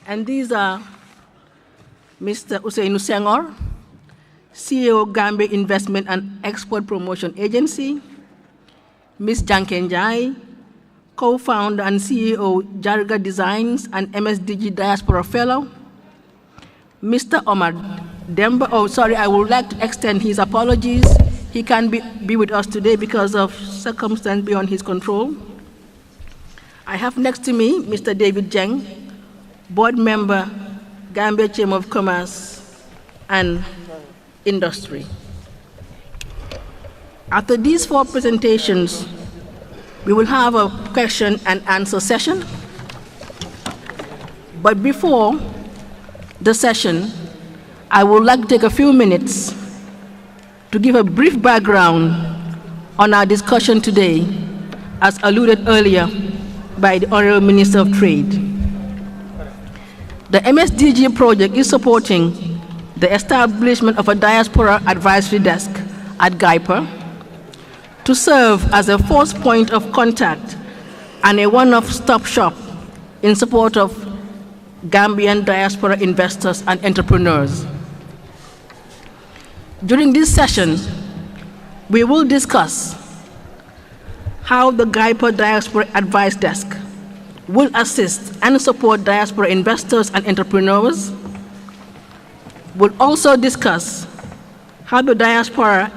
And these are Mr. Usainu Senghor, CEO Gambia Investment and Export Promotion Agency, Ms. Janken Jai, co-founder and CEO Jarga Designs and MSDG Diaspora Fellow, Mr. Omar Demba, I would like to extend his apologies. He can't be with us today because of circumstances beyond his control. I have next to me Mr. David Jeng, board member, Gambia Chamber of Commerce and Industry. After these 4 presentations, we will have a question and answer session. But before the session, I would like to take a few minutes to give a brief background on our discussion today, as alluded earlier by the Honorable Minister of Trade. The MSDG project is supporting the establishment of a diaspora advisory desk at GIEPA to serve as a first point of contact and a one-stop shop in support of Gambian diaspora investors and entrepreneurs. During this session, we will discuss how the GIEPA Diaspora Advice Desk will assist and support diaspora investors and entrepreneurs. We'll also discuss how the diaspora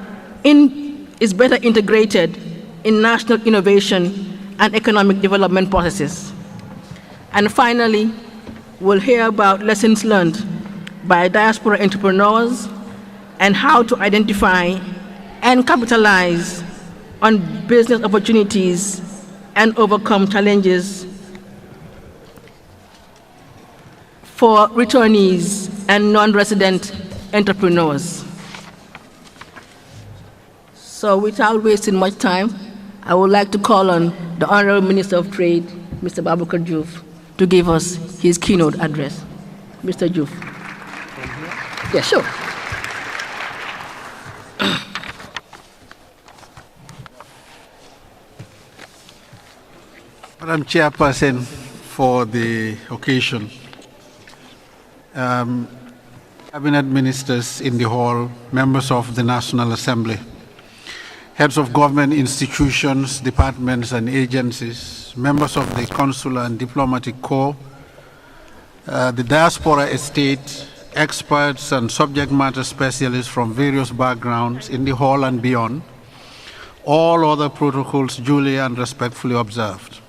is better integrated in national innovation and economic development processes. And finally, we'll hear about lessons learned by diaspora entrepreneurs and how to identify and capitalize on business opportunities and overcome challenges for returnees and non-resident entrepreneurs. So without wasting much time, I would like to call on the Honorable Minister of Trade, Mr. Babakar Diouf, to give us his keynote address. Mr. Diouf. Yeah, sure. Madam Chairperson, for the occasion, Cabinet Ministers in the hall, members of the National Assembly, heads of government institutions, departments and agencies, members of the Consular and Diplomatic Corps, the diaspora estate, experts and subject matter specialists from various backgrounds in the hall and beyond, all other protocols duly and respectfully observed.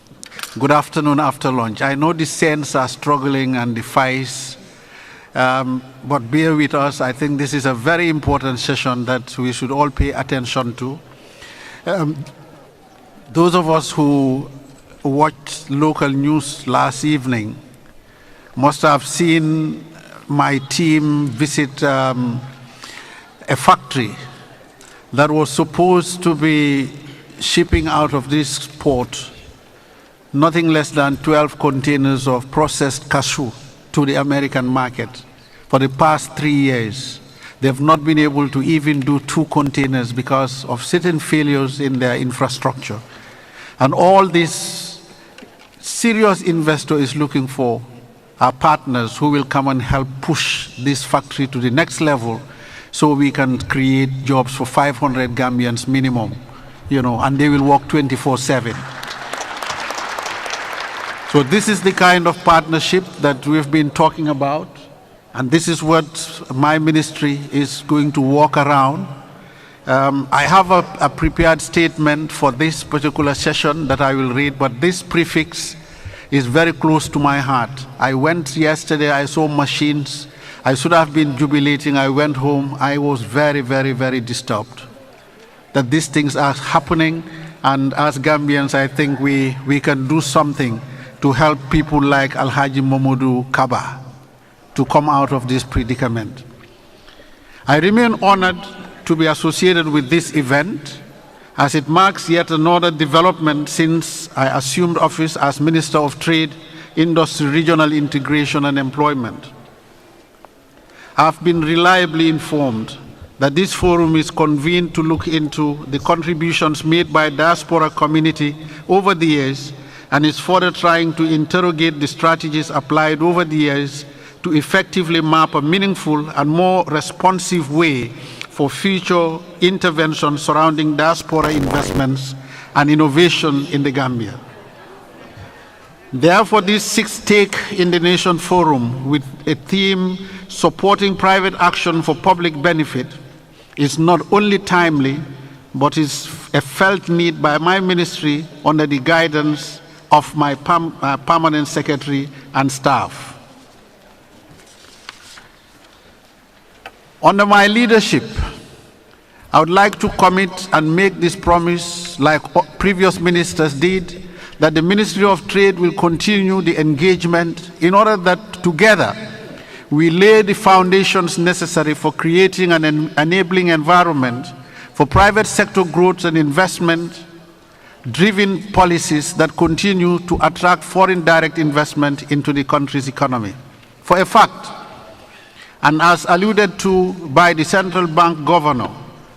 Good afternoon after lunch. I know the saints are struggling and the fights, but bear with us. I think this is a very important session that we should all pay attention to. Those of us who watched local news last evening must have seen my team visit a factory that was supposed to be shipping out of this port nothing less than 12 containers of processed cashew to the American market. For the past 3 years, they've not been able to even do 2 containers because of certain failures in their infrastructure. And all this serious investor is looking for are partners who will come and help push this factory to the next level so we can create jobs for 500 Gambians minimum, and they will work 24/7. So this is the kind of partnership that we've been talking about, and this is what my ministry is going to walk around. I have a prepared statement for this particular session that I will read, but this prefix is very close to my heart. I went yesterday, I saw machines. I should have been jubilating. I went home. I was very, very, very disturbed that these things are happening, and as Gambians, I think we can do something to help people like Alhaji Momodu Kaba to come out of this predicament. I remain honored to be associated with this event, as it marks yet another development since I assumed office as Minister of Trade, Industry, Regional Integration and Employment. I've been reliably informed that this forum is convened to look into the contributions made by the diaspora community over the years and is further trying to interrogate the strategies applied over the years to effectively map a meaningful and more responsive way for future interventions surrounding diaspora investments and innovation in the Gambia. Therefore, this sixth Stake in the Nation Forum, with a theme supporting private action for public benefit, is not only timely, but is a felt need by my ministry under the guidance of my permanent secretary and staff. Under my leadership, I would like to commit and make this promise, like previous ministers did, that the Ministry of Trade will continue the engagement in order that together we lay the foundations necessary for creating an enabling environment for private sector growth and investment-driven policies that continue to attract foreign direct investment into the country's economy. For a fact, and as alluded to by the central bank governor,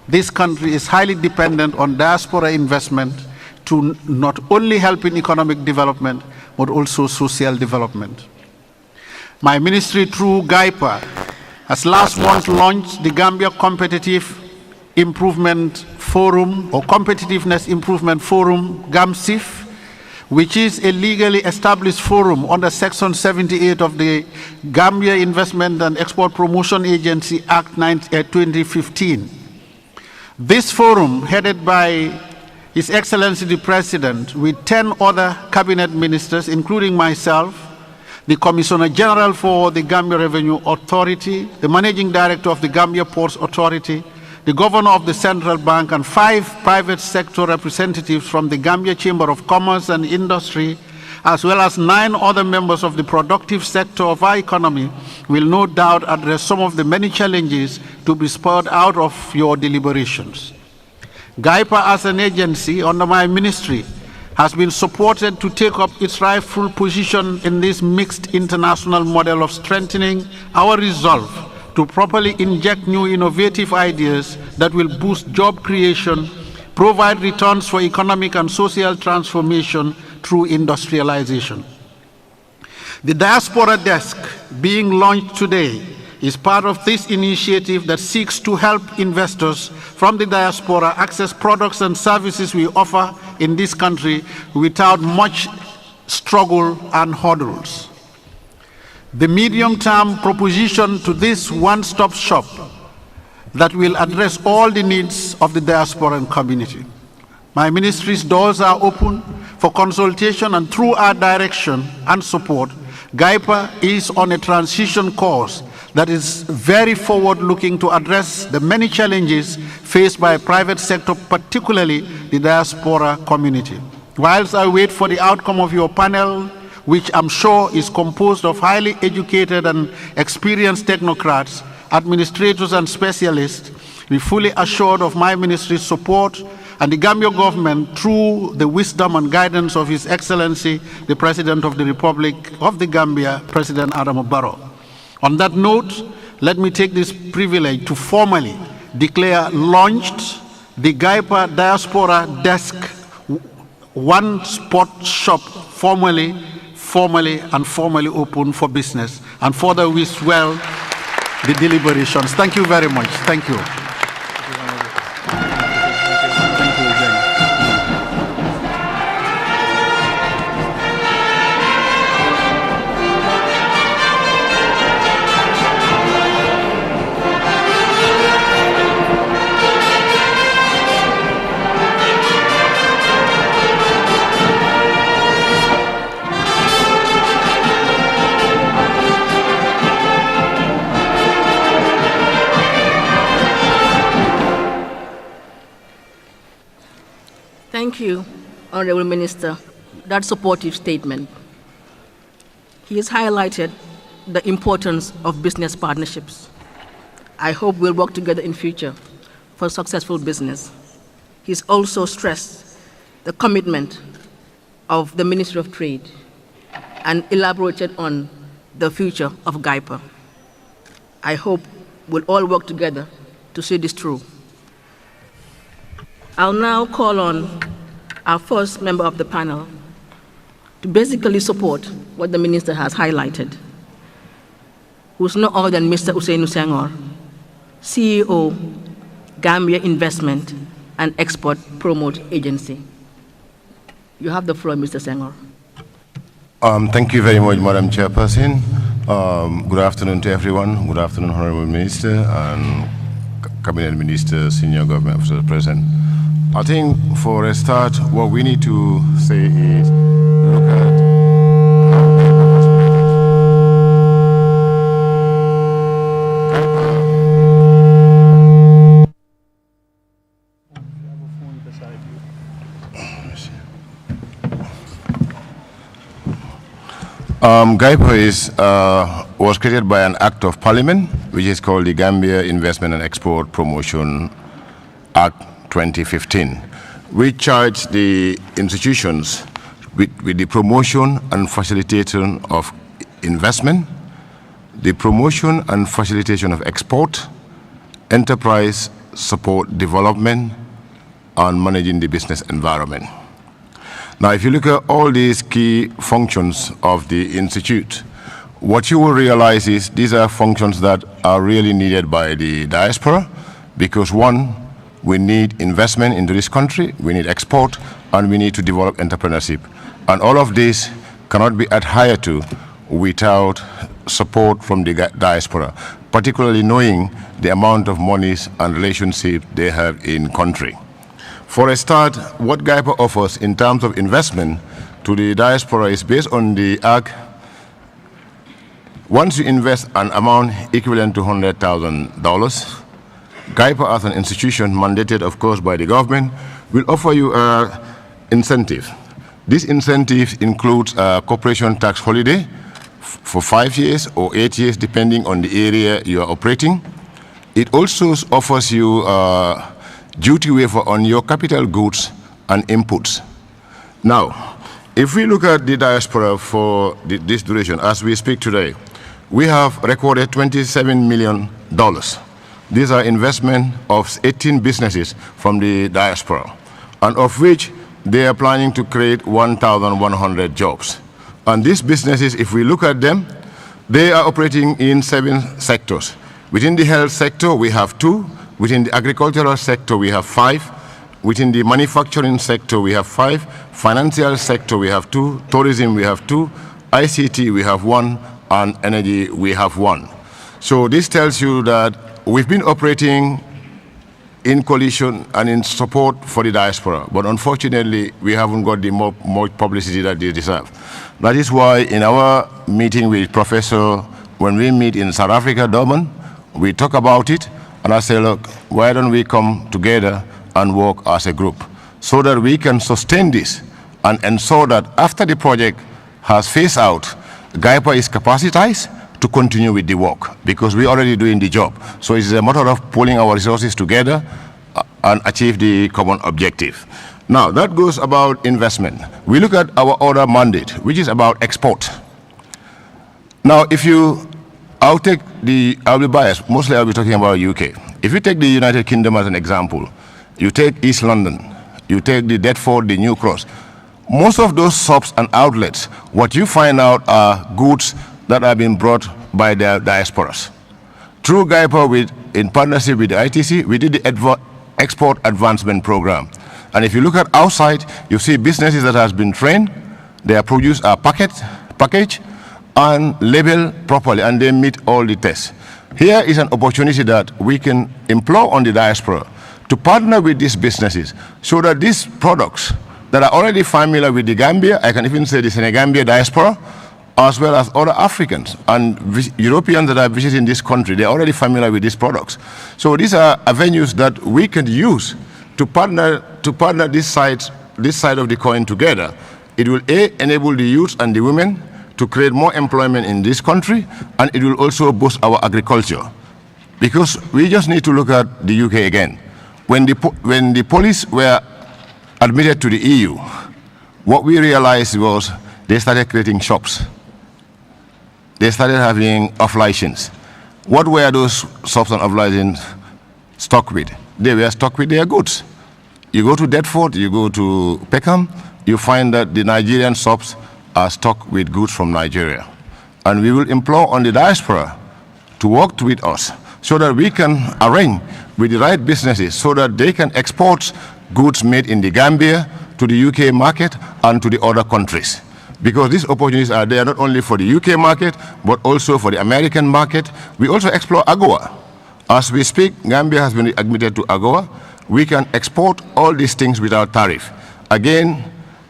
this country is highly dependent on diaspora investment to not only help in economic development, but also social development. My ministry, through GIEPA, has last month launched the Gambia Competitive Improvement Forum, or Competitiveness Improvement Forum, GAMSIF, which is a legally established forum under Section 78 of the Gambia Investment and Export Promotion Agency Act 2015. This forum, headed by His Excellency the President, with 10 other cabinet ministers, including myself, the Commissioner General for the Gambia Revenue Authority, the Managing Director of the Gambia Ports Authority, the Governor of the Central Bank, and 5 private sector representatives from the Gambia Chamber of Commerce and Industry, as well as 9 other members of the productive sector of our economy, will no doubt address some of the many challenges to be spurred out of your deliberations. GIEPA, as an agency under my ministry, has been supported to take up its rightful position in this mixed international model of strengthening our resolve to properly inject new innovative ideas that will boost job creation, provide returns for economic and social transformation through industrialization. The Diaspora Desk, being launched today, is part of this initiative that seeks to help investors from the diaspora access products and services we offer in this country without much struggle and hurdles. The medium-term proposition to this one-stop shop that will address all the needs of the diasporan community. My ministry's doors are open for consultation, and through our direction and support, GIEPA is on a transition course that is very forward-looking to address the many challenges faced by private sector, particularly the diaspora community. Whilst I wait for the outcome of your panel, which I'm sure is composed of highly educated and experienced technocrats, administrators and specialists, we fully assured of my ministry's support and the Gambia government, through the wisdom and guidance of His Excellency, the President of the Republic of the Gambia, President Adama Barrow. On that note, let me take this privilege to formally declare launched the GIEPA Diaspora Desk one-spot shop, formally open for business, and further wish well the deliberations. Thank you very much. Thank you. Thank you, Honorable Minister, that supportive statement. He has highlighted the importance of business partnerships. I hope we'll work together in future for successful business. He's also stressed the commitment of the Ministry of Trade and elaborated on the future of GIEPA. I hope we'll all work together to see this through. I'll now call on our first member of the panel, to basically support what the minister has highlighted, who's no other than Mr. Ousseynou Senghor, CEO, Gambia Investment and Export Promote Agency. You have the floor, Mr. Senghor. Thank you very much, Madam Chairperson. Good afternoon to everyone. Good afternoon, Honorable Minister and Cabinet Minister, Senior Government Officer present. I think for a start, what we need to say is look at GIEPA was created by an act of parliament, which is called the Gambia Investment and Export Promotion Act 2015, which charged the institutions with the promotion and facilitation of investment, the promotion and facilitation of export, enterprise support development, and managing the business environment. Now, if you look at all these key functions of the Institute, what you will realize is these are functions that are really needed by the diaspora because, one, we need investment into this country, we need export, and we need to develop entrepreneurship. And all of this cannot be adhered to without support from the diaspora, particularly knowing the amount of monies and relationship they have in country. For a start, what GIEPA offers in terms of investment to the diaspora is based on the Act. Once you invest an amount equivalent to $100,000, GIEPA as an institution mandated, of course, by the government, will offer you an incentive. This incentive includes a corporation tax holiday for 5 years or 8 years, depending on the area you are operating. It also offers you duty waiver on your capital goods and inputs. Now, if we look at the diaspora for this duration, as we speak today, we have recorded $27 million. These are investment of 18 businesses from the diaspora, and of which they are planning to create 1,100 jobs. And these businesses, if we look at them, they are operating in 7 sectors. Within the health sector, we have 2. Within the agricultural sector, we have 5. Within the manufacturing sector, we have 5. Financial sector, we have 2. Tourism, we have 2. ICT, we have 1. And energy, we have 1. So this tells you that we've been operating in coalition and in support for the diaspora, but unfortunately, we haven't got the more publicity that they deserve. That is why in our meeting with Professor, when we meet in South Africa, Durban, we talk about it, and I say, look, why don't we come together and work as a group so that we can sustain this and ensure that after the project has phased out, GIEPA is capacitized to continue with the work because we're already doing the job. So it's a matter of pulling our resources together and achieve the common objective. Now, that goes about investment. We look at our other mandate, which is about export. Now, I'll be biased. Mostly I'll be talking about UK. If you take the United Kingdom as an example, you take East London, you take the Deptford, the New Cross. Most of those shops and outlets, what you find out are goods that have been brought by their diasporas. Through GIEPA, in partnership with the ITC, we did the Export Advancement Program. And if you look at outside, you see businesses that has been trained, their produce are packaged, and labeled properly, and they meet all the tests. Here is an opportunity that we can implore on the diaspora to partner with these businesses so that these products that are already familiar with the Gambia, I can even say the Senegambia diaspora, as well as other Africans and Europeans that are visiting this country, they're already familiar with these products. So these are avenues that we can use to partner this side of the coin together. It will enable the youth and the women to create more employment in this country, and it will also boost our agriculture. Because we just need to look at the UK again. When the police were admitted to the EU, what we realized was they started creating shops. They started having off-license. What were those shops and off-license stuck with? They were stuck with their goods. You go to Deptford, you go to Peckham, you find that the Nigerian shops are stuck with goods from Nigeria. And we will implore on the diaspora to work with us so that we can arrange with the right businesses so that they can export goods made in the Gambia to the UK market and to the other countries. Because these opportunities are there not only for the UK market, but also for the American market. We also explore AGOA. As we speak, Gambia has been admitted to AGOA. We can export all these things without tariff. Again,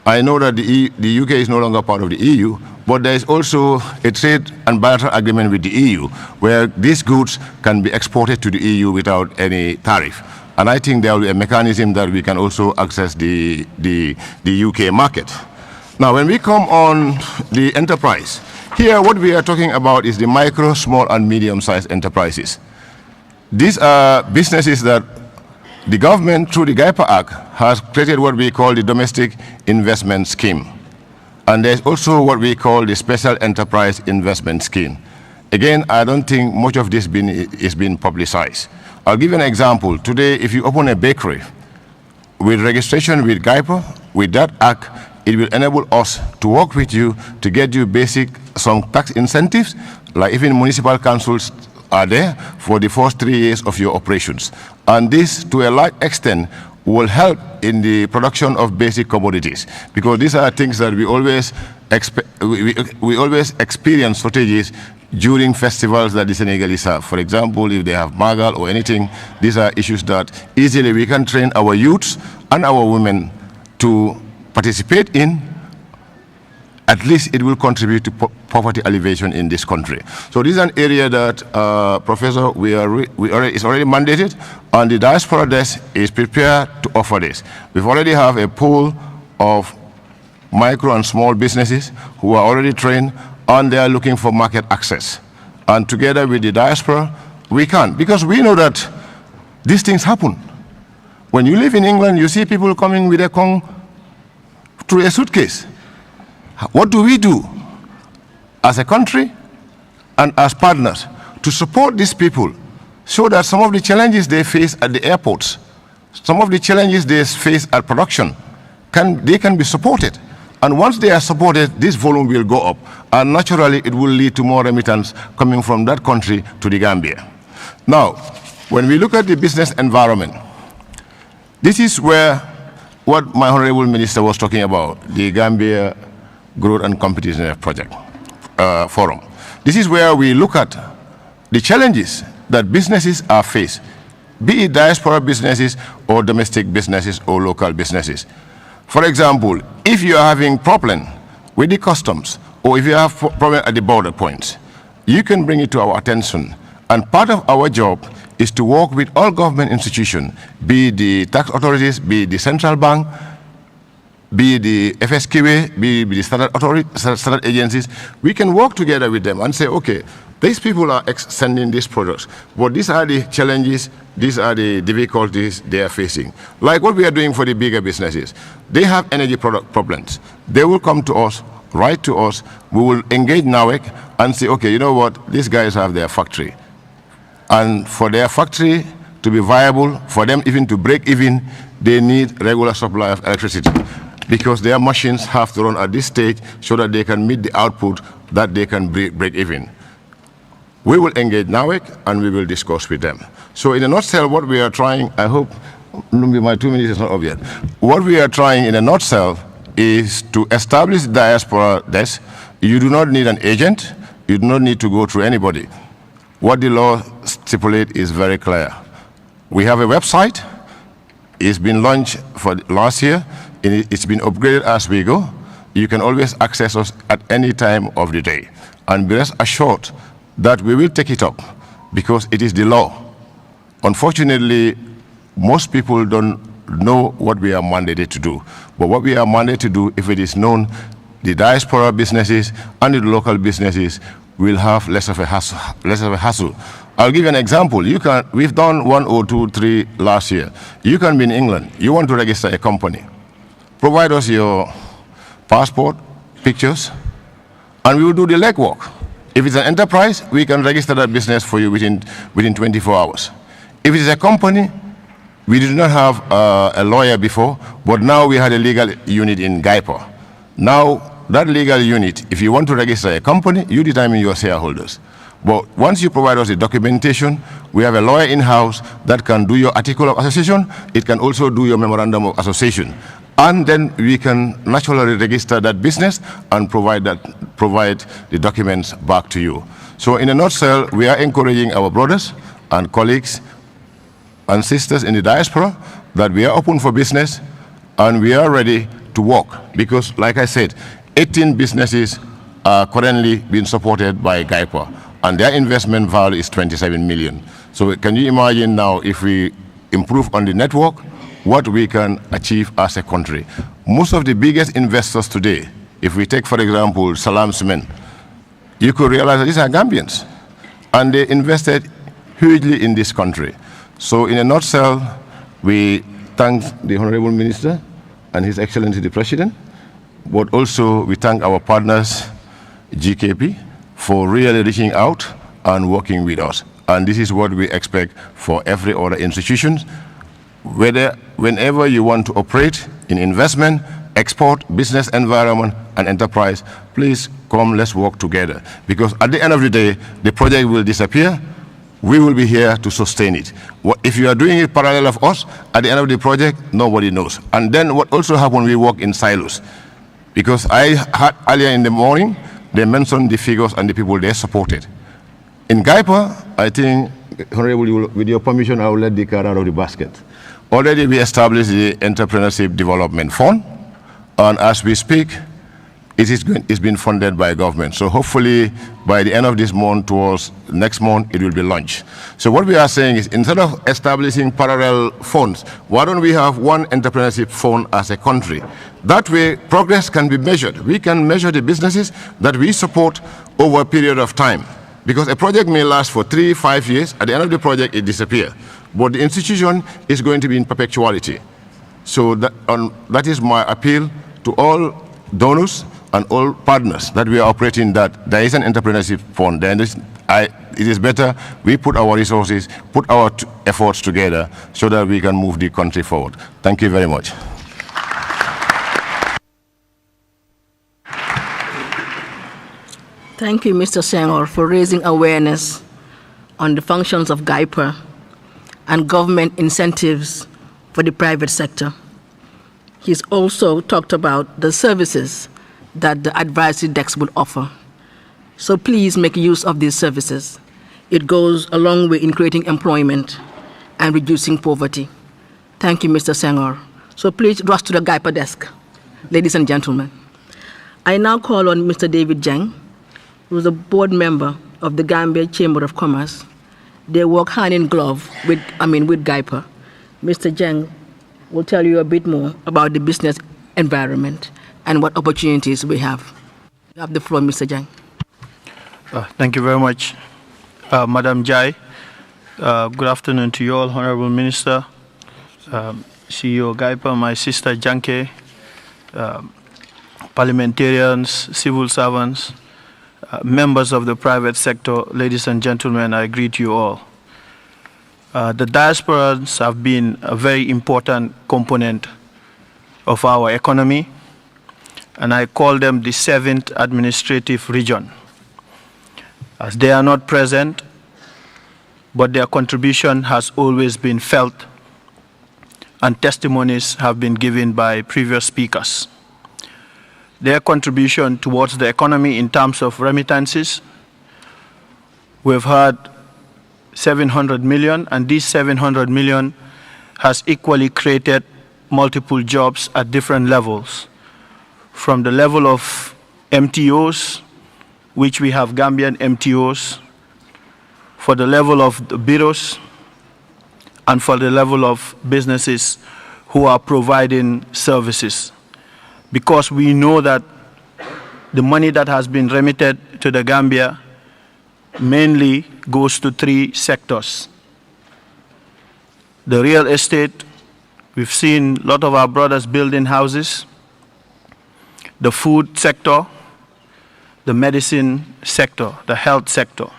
I know that the UK is no longer part of the EU, but there is also a trade and bilateral agreement with the EU where these goods can be exported to the EU without any tariff. And I think there will be a mechanism that we can also access the UK market. Now, when we come on the enterprise, here what we are talking about is the micro, small, and medium-sized enterprises. These are businesses that the government, through the GIEPA Act, has created what we call the Domestic Investment Scheme. And there's also what we call the Special Enterprise Investment Scheme. Again, I don't think much of this is being publicized. I'll give you an example. Today, if you open a bakery with registration with GIEPA, with that act, it will enable us to work with you to get you some tax incentives, like even municipal councils are there for the first 3 years of your operations. And this, to a large extent, will help in the production of basic commodities, because these are things that we always experience shortages during festivals that the Senegalese have. For example, if they have Magal or anything, these are issues that easily we can train our youths and our women to participate in. At least it will contribute to poverty alleviation in this country. So this is an area that, Professor, is already mandated, and the Diaspora Desk is prepared to offer this. We've already have a pool of micro and small businesses who are already trained, and they are looking for market access. And together with the diaspora, we can, because we know that these things happen. When you live in England, you see people coming with a Kong through a suitcase. What do we do as a country and as partners to support these people so that some of the challenges they face at the airports, some of the challenges they face at production, can be supported? And once they are supported, this volume will go up, and naturally it will lead to more remittance coming from that country to the Gambia. Now, when we look at the business environment, this is where what my Honorable Minister was talking about, the Gambia Growth and Competitiveness Project Forum. This is where we look at the challenges that businesses are faced, be it diaspora businesses or domestic businesses or local businesses. For example, if you are having problem with the customs, or if you have problem at the border points, you can bring it to our attention. And part of our job is to work with all government institutions, be it the tax authorities, be it the central bank, be it the FSQA, be it the standard agencies. We can work together with them and say, okay, these people are sending these products, but these are the challenges, these are the difficulties they are facing. Like what we are doing for the bigger businesses. They have energy product problems. They will come to us, write to us, we will engage NAWEC and say, okay, you know what, these guys have their factory. And for their factory to be viable, for them even to break even, they need regular supply of electricity, because their machines have to run at this stage so that they can meet the output that they can break even. We will engage NAWEC and we will discuss with them. So in a nutshell, what we are trying, I hope my 2 minutes is not up yet. What we are trying in a nutshell is to establish the Diaspora Desk. You do not need an agent. You do not need to go through anybody. What the law stipulates is very clear. We have a website. It's been launched for last year. It's been upgraded as we go. You can always access us at any time of the day. And be rest assured that we will take it up, because it is the law. Unfortunately, most people don't know what we are mandated to do. But what we are mandated to do, if it is known, the diaspora businesses and the local businesses will have less of a hassle. I'll give you an example. We've done 1, 2, 3 last year. You can be in England. You want to register a company. Provide us your passport, pictures, and we will do the legwork. If it's an enterprise, we can register that business for you within 24 hours. If it is a company, we did not have a lawyer before, but now we had a legal unit in GIEPA. Now that legal unit, if you want to register a company, you determine your shareholders. But once you provide us the documentation, we have a lawyer in-house that can do your article of association. It can also do your memorandum of association. And then we can naturally register that business and provide the documents back to you. So in a nutshell, we are encouraging our brothers and colleagues and sisters in the diaspora that we are open for business and we are ready to work. Because like I said, 18 businesses are currently being supported by GIEPA, and their investment value is 27 million. So can you imagine now, if we improve on the network, what we can achieve as a country? Most of the biggest investors today, if we take, for example, Salam Cement, you could realize that these are Gambians, and they invested hugely in this country. So in a nutshell, we thank the Honorable Minister and His Excellency the President, but also we thank our partners, GKP, for really reaching out and working with us. And this is what we expect for every other institution. Whenever you want to operate in investment, export, business environment, and enterprise, please come, let's work together. Because at the end of the day, the project will disappear. We will be here to sustain it. If you are doing it parallel of us, at the end of the project, nobody knows. And then what also happens, we work in silos. Because I had earlier in the morning, they mentioned the figures and the people they supported. In GIEPA, I think, Honorable, with your permission, I will let the cat out of the basket. Already we established the Entrepreneurship Development Fund, and as we speak, it's been funded by government. So hopefully by the end of this month, towards next month, it will be launched. So what we are saying is, instead of establishing parallel funds, why don't we have one entrepreneurship fund as a country? That way, progress can be measured. We can measure the businesses that we support over a period of time. Because a project may last for 3-5 years. At the end of the project, it disappears. But the institution is going to be in perpetuality. So that is my appeal to all donors and all partners that we are operating, that there is an entrepreneurship fund. Then it is better we put our resources, put our efforts together so that we can move the country forward. Thank you very much. Thank you, Mr. Senghor, for raising awareness on the functions of GIEPA and government incentives for the private sector. He's also talked about the services that the advisory desk will offer. So please make use of these services. It goes a long way in creating employment and reducing poverty. Thank you, Mr. Senghor. So please rush to the GIEPA desk, ladies and gentlemen. I now call on Mr. David Jammeh, who is a board member of the Gambia Chamber of Commerce. They work hand in glove with GIEPA. Mr. Jammeh will tell you a bit more about the business environment and what opportunities we have. You have the floor, Mr. Jammeh. Thank you very much, Madam Jai. Good afternoon to you all, Honorable Minister, CEO GIEPA, my sister Janke, parliamentarians, civil servants, members of the private sector, ladies and gentlemen, I greet you all. The diasporas have been a very important component of our economy, and I call them the 7th administrative region, as they are not present, but their contribution has always been felt, and testimonies have been given by previous speakers. Their contribution towards the economy in terms of remittances, we've heard 700 million, and this 700 million has equally created multiple jobs at different levels. From the level of MTOs, which we have Gambian MTOs, for the level of the bureaus, and for the level of businesses who are providing services. Because we know that the money that has been remitted to the Gambia mainly goes to 3 sectors. The real estate, we've seen a lot of our brothers building houses. The food sector, the medicine sector, the health sector.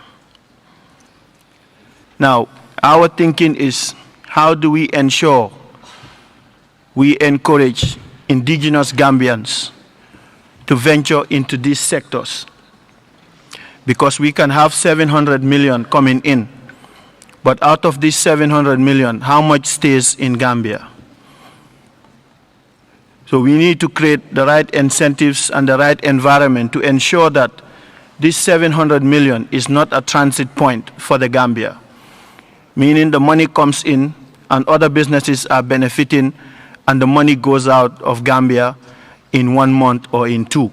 Now, our thinking is, how do we ensure we encourage indigenous Gambians to venture into these sectors. Because we can have 700 million coming in, but out of this 700 million, how much stays in Gambia? So we need to create the right incentives and the right environment to ensure that this 700 million is not a transit point for the Gambia, meaning the money comes in and other businesses are benefiting and the money goes out of Gambia in 1 month or in 2.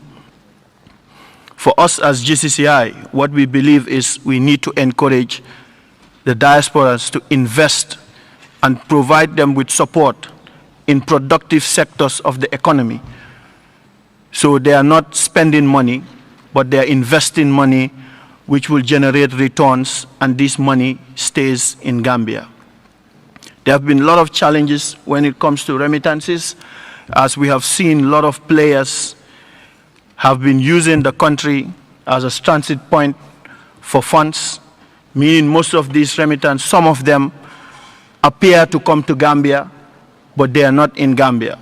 For us as GCCI, what we believe is we need to encourage the diasporas to invest and provide them with support in productive sectors of the economy. So they are not spending money, but they are investing money which will generate returns, and this money stays in Gambia. There have been a lot of challenges when it comes to remittances, as we have seen a lot of players have been using the country as a transit point for funds, meaning most of these remittances, some of them appear to come to Gambia, but they are not in Gambia.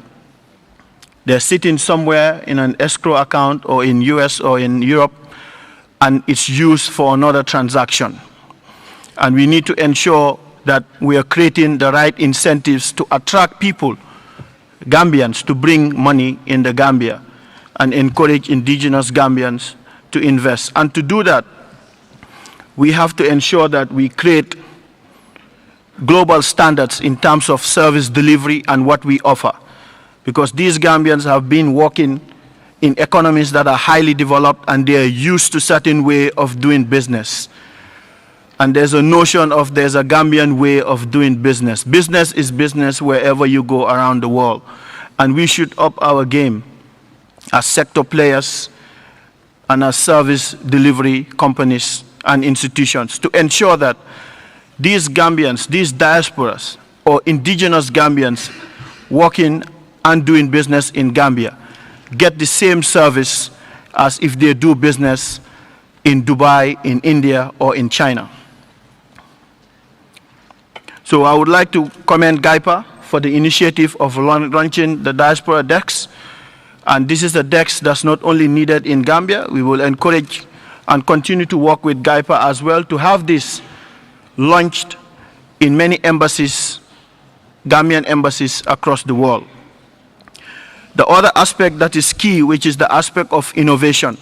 They're sitting somewhere in an escrow account or in US or in Europe, and it's used for another transaction. And we need to ensure that we are creating the right incentives to attract people, Gambians, to bring money in the Gambia and encourage indigenous Gambians to invest. And to do that, we have to ensure that we create global standards in terms of service delivery and what we offer. Because these Gambians have been working in economies that are highly developed and they are used to certain way of doing business. And there's a notion of there's a Gambian way of doing business. Business is business wherever you go around the world. And we should up our game as sector players and as service delivery companies and institutions to ensure that these Gambians, these diasporas, or indigenous Gambians working and doing business in Gambia get the same service as if they do business in Dubai, in India, or in China. So I would like to commend GIEPA for the initiative of launching the Diaspora Desk. And this is a desk that's not only needed in Gambia. We will encourage and continue to work with GIEPA as well to have this launched in many embassies, Gambian embassies across the world. The other aspect that is key, which is the aspect of innovation.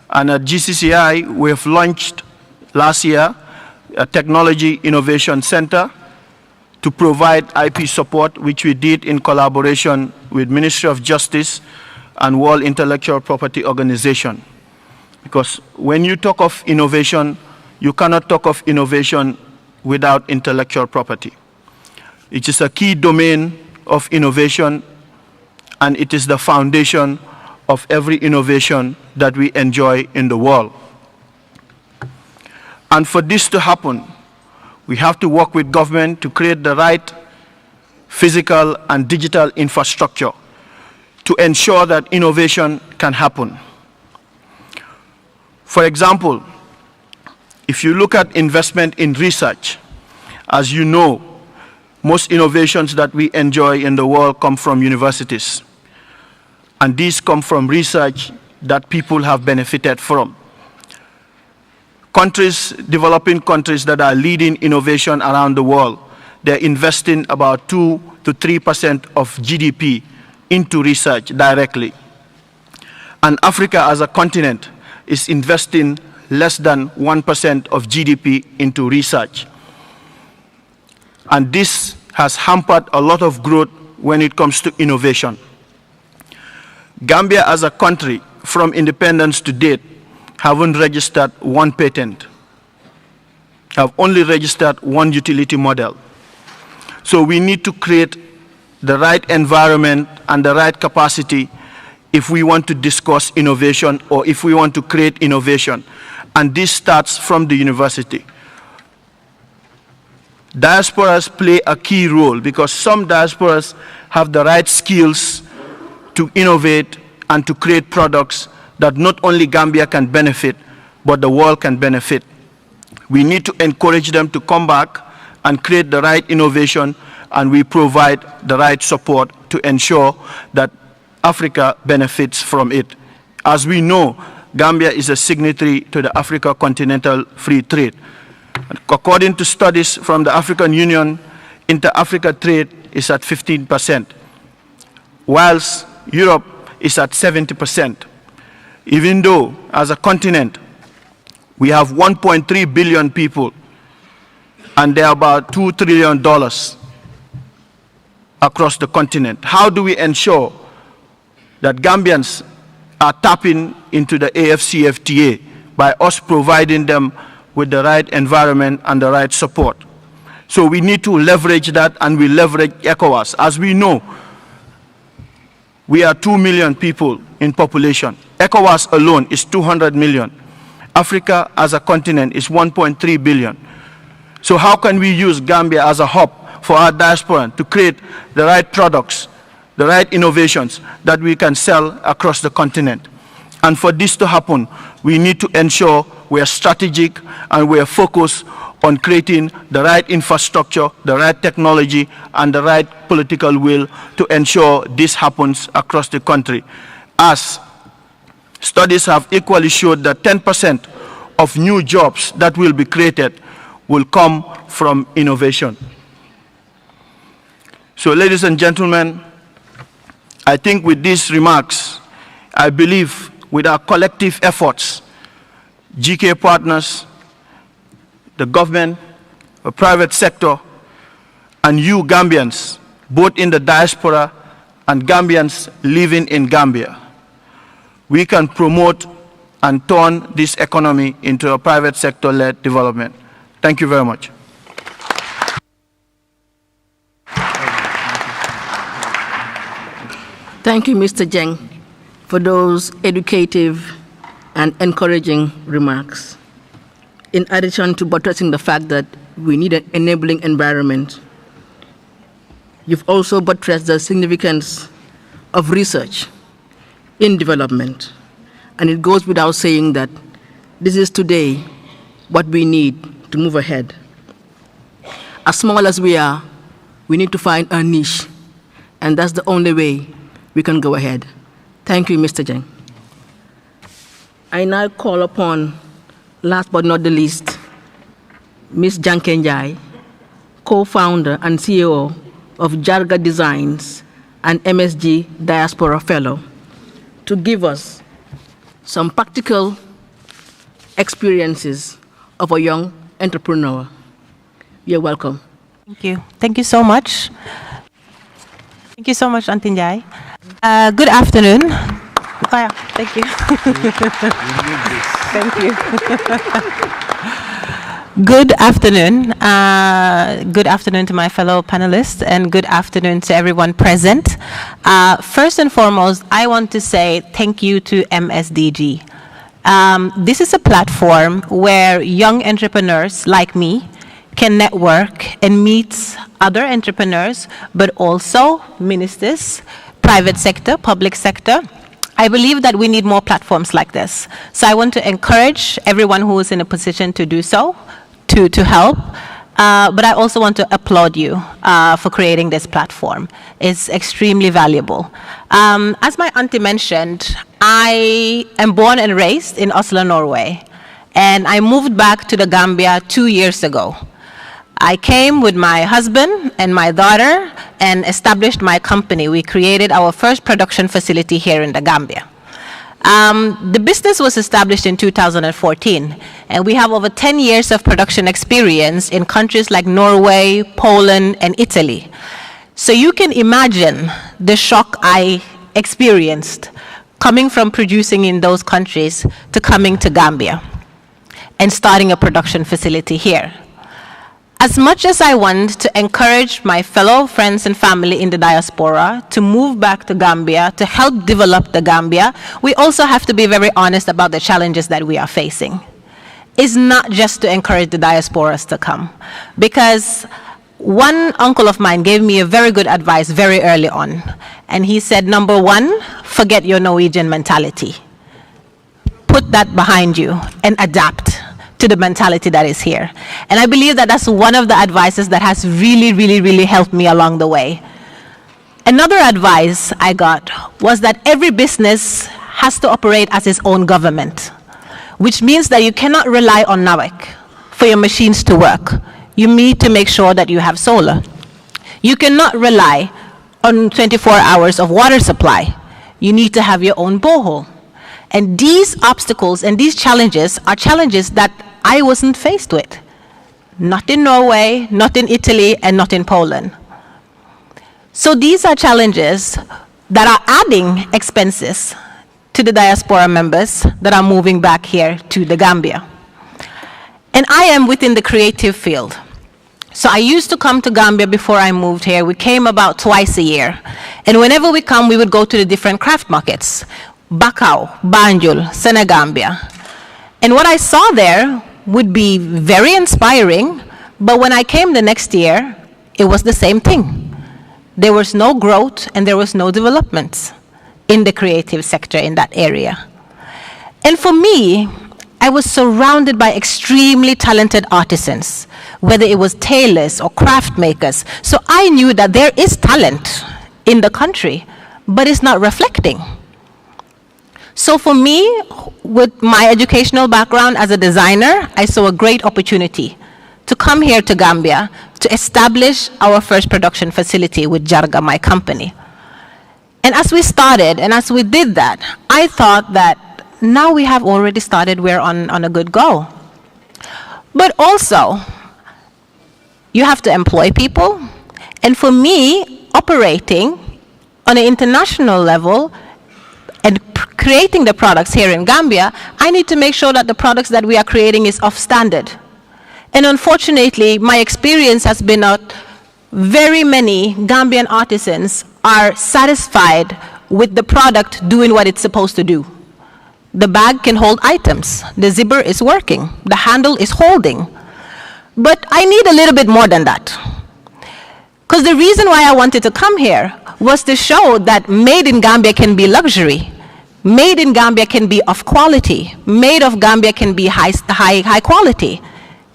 And at GCCI, we have launched last year a Technology Innovation Center to provide IP support, which we did in collaboration with Ministry of Justice and World Intellectual Property Organization. Because when you talk of innovation, you cannot talk of innovation without intellectual property. It is a key domain of innovation, and it is the foundation of every innovation that we enjoy in the world. And for this to happen, we have to work with government to create the right physical and digital infrastructure to ensure that innovation can happen. For example, if you look at investment in research, as you know, most innovations that we enjoy in the world come from universities. And these come from research that people have benefited from. Countries, developing countries that are leading innovation around the world, they're investing about 2 to 3% of GDP into research directly. And Africa as a continent is investing less than 1% of GDP into research. And this has hampered a lot of growth when it comes to innovation. Gambia as a country, from independence to date, haven't registered 1 patent, have only registered 1 utility model. So we need to create the right environment and the right capacity if we want to discuss innovation or if we want to create innovation. And this starts from the university. Diasporas play a key role because some diasporas have the right skills to innovate and to create products that not only Gambia can benefit, but the world can benefit. We need to encourage them to come back and create the right innovation, and we provide the right support to ensure that Africa benefits from it. As we know, Gambia is a signatory to the Africa Continental Free Trade. According to studies from the African Union, inter-Africa trade is at 15%, whilst Europe is at 70%. Even though, as a continent, we have 1.3 billion people, and there are about $2 trillion across the continent. How do we ensure that Gambians are tapping into the AFCFTA by us providing them with the right environment and the right support? So we need to leverage that, and we leverage ECOWAS. As we know, we are 2 million people in population. ECOWAS alone is 200 million. Africa as a continent is 1.3 billion. So how can we use Gambia as a hub for our diaspora to create the right products, the right innovations that we can sell across the continent? And for this to happen, we need to ensure we are strategic and we are focused on creating the right infrastructure, the right technology, and the right political will to ensure this happens across the country. As studies have equally showed that 10% of new jobs that will be created will come from innovation. So, ladies and gentlemen, I think with these remarks, I believe with our collective efforts, GK partners, the government, the private sector, and you Gambians, both in the diaspora and Gambians living in Gambia, we can promote and turn this economy into a private sector-led development. Thank you very much. Thank you, Mr. Jeng, for those educative and encouraging remarks. In addition to buttressing the fact that we need an enabling environment, you've also buttressed the significance of research in development. And it goes without saying that this is today what we need to move ahead. As small as we are, we need to find a niche, and that's the only way we can go ahead. Thank you, Mr. Jeng. I now call upon, last but not the least, Ms. Janke Njai, co-founder and CEO of Jarga Designs and MSG Diaspora Fellow, to give us some practical experiences of a young entrepreneur. You're welcome. Thank you. Thank you so much. Thank you so much, Auntie Njai. Good afternoon. Oh, yeah. Thank you. Thank you. Good afternoon. Good afternoon to my fellow panelists, and good afternoon to everyone present. First and foremost, I want to say thank you to MSDG. This is a platform where young entrepreneurs like me can network and meet other entrepreneurs, but also ministers, private sector, public sector. I believe that we need more platforms like this. So I want to encourage everyone who is in a position to do so, to help. But I also want to applaud you for creating this platform. It's extremely valuable. As my auntie mentioned, I am born and raised in Oslo, Norway, and I moved back to the Gambia 2 years ago. I came with my husband and my daughter and established my company. We created our first production facility here in the Gambia. The business was established in 2014, and we have over 10 years of production experience in countries like Norway, Poland, and Italy. So you can imagine the shock I experienced coming from producing in those countries to coming to Gambia and starting a production facility here. As much as I want to encourage my fellow friends and family in the diaspora to move back to Gambia, to help develop the Gambia, we also have to be very honest about the challenges that we are facing. It's not just to encourage the diasporas to come, because one uncle of mine gave me a very good advice very early on, and he said, number one, forget your Norwegian mentality. Put that behind you and adapt to the mentality that is here. And I believe that that's one of the advices that has really helped me along the way. Another advice I got was that every business has to operate as its own government, which means that you cannot rely on NAWEC for your machines to work. You need to make sure that you have solar. You cannot rely on 24 hours of water supply. You need to have your own borehole. And these obstacles and these challenges are challenges that I wasn't faced with. Not in Norway, not in Italy, and not in Poland. So these are challenges that are adding expenses to the diaspora members that are moving back here to the Gambia. And I am within the creative field. So I used to come to Gambia before I moved here. We came about twice a year. And whenever we come, we would go to the different craft markets. Bakau, Banjul, Senegambia. And what I saw there would be very inspiring, but when I came the next year, it was the same thing. There was no growth and there was no development in the creative sector in that area. And for me, I was surrounded by extremely talented artisans, whether it was tailors or craft makers. So I knew that there is talent in the country, but it's not reflecting. So for me, with my educational background as a designer, I saw a great opportunity to come here to Gambia to establish our first production facility with Jarga, my company. And as we started, and as we did that, I thought that now we have already started, we're on a good go. But also, you have to employ people. And for me, operating on an international level and creating the products here in Gambia, I need to make sure that the products that we are creating is of standard. And unfortunately, my experience has been that very many Gambian artisans are satisfied with the product doing what it's supposed to do. The bag can hold items. The zipper is working. The handle is holding. But I need a little bit more than that. Because the reason why I wanted to come here was to show that made in Gambia can be luxury. Made in Gambia can be of quality. Made of Gambia can be high quality.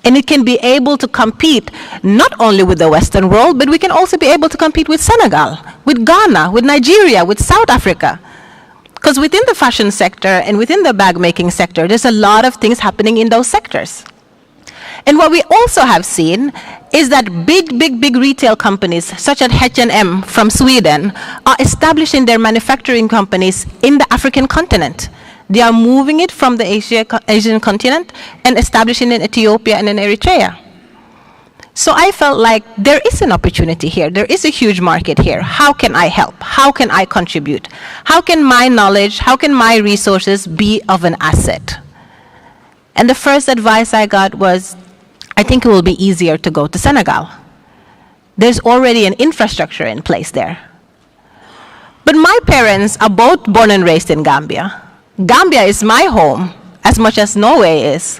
And it can be able to compete not only with the Western world, but we can also be able to compete with Senegal, with Ghana, with Nigeria, with South Africa. Because within the fashion sector and within the bag making sector, there's a lot of things happening in those sectors. And what we also have seen is that big retail companies such as H&M from Sweden are establishing their manufacturing companies in the African continent. They are moving it from the Asian continent and establishing it in Ethiopia and in Eritrea. So I felt like there is an opportunity here. There is a huge market here. How can I help? How can I contribute? How can my knowledge, how can my resources be of an asset? And the first advice I got was, I think it will be easier to go to Senegal. There's already an infrastructure in place there. But my parents are both born and raised in Gambia. Gambia is my home as much as Norway is.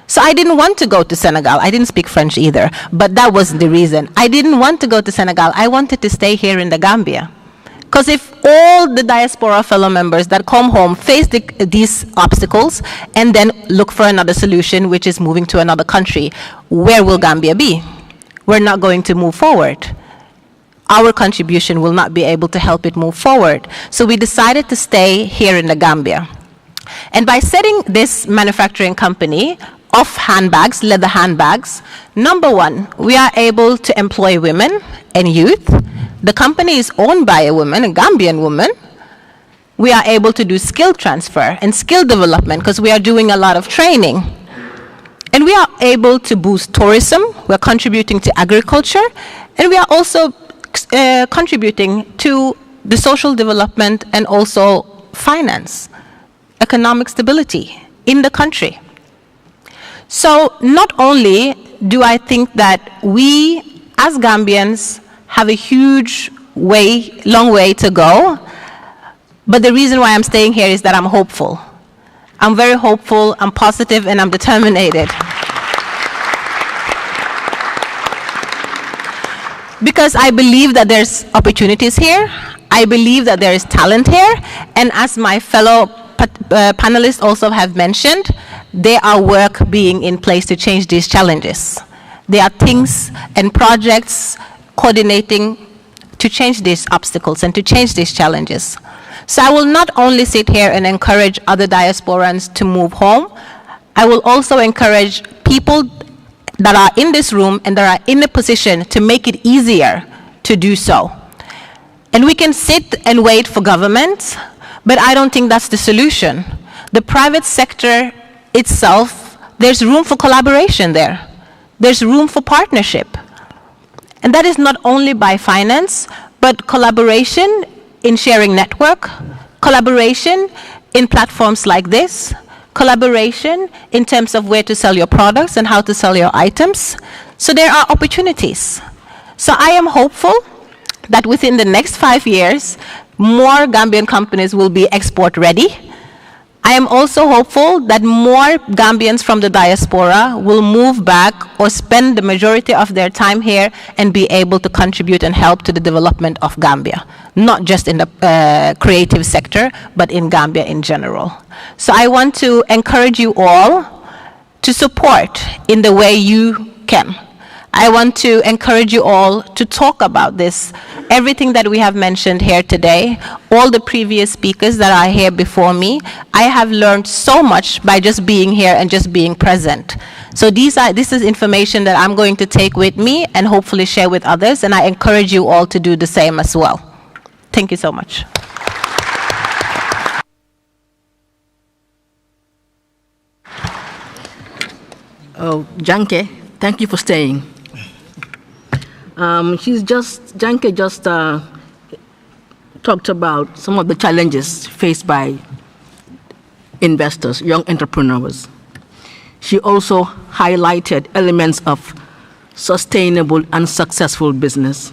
So I didn't want to go to Senegal. I didn't speak French either, but that wasn't the reason. I didn't want to go to Senegal. I wanted to stay here in the Gambia. Because if all the diaspora fellow members that come home face these obstacles and then look for another solution, which is moving to another country, where will Gambia be? We're not going to move forward. Our contribution will not be able to help it move forward. So we decided to stay here in the Gambia. And by setting this manufacturing company of handbags, leather handbags, number one, we are able to employ women and youth. The company is owned by a woman, a Gambian woman. We are able to do skill transfer and skill development because we are doing a lot of training. And we are able to boost tourism. We're contributing to agriculture. And we are also contributing to the social development and also finance, economic stability in the country. So not only do I think that we as Gambians have a long way to go, but the reason why I'm staying here is that I'm hopeful. I'm very hopeful, I'm positive, and I'm determined. Because I believe that there's opportunities here, I believe that there is talent here, and as my fellow panelists also have mentioned, there are work being in place to change these challenges. There are things and projects coordinating to change these obstacles and to change these challenges. So I will not only sit here and encourage other diasporans to move home, I will also encourage people that are in this room and that are in a position to make it easier to do so. And we can sit and wait for governments, but I don't think that's the solution. The private sector itself, there's room for collaboration there. There's room for partnership. And that is not only by finance, but collaboration in sharing network, collaboration in platforms like this, collaboration in terms of where to sell your products and how to sell your items. So there are opportunities. So I am hopeful that within the next 5 years, more Gambian companies will be export ready. I am also hopeful that more Gambians from the diaspora will move back or spend the majority of their time here and be able to contribute and help to the development of Gambia, not just in the creative sector, but in Gambia in general. So I want to encourage you all to support in the way you can. I want to encourage you all to talk about this. Everything that we have mentioned here today, all the previous speakers that are here before me, I have learned so much by just being here and just being present. So this is information that I'm going to take with me and hopefully share with others, and I encourage you all to do the same as well. Thank you so much. Oh, Janke, thank you for staying. Janke just talked about some of the challenges faced by investors, young entrepreneurs. She also highlighted elements of sustainable and successful business,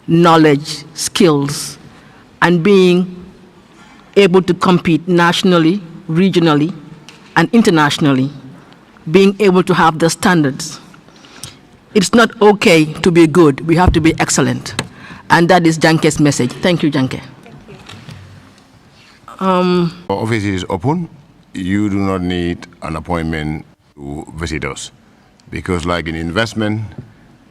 knowledge, skills, and being able to compete nationally, regionally, and internationally, being able to have the standards. It's not okay to be good, we have to be excellent. And that is Janke's message. Thank you, Janke. Our office is open. You do not need an appointment to visit us. Because like in investment,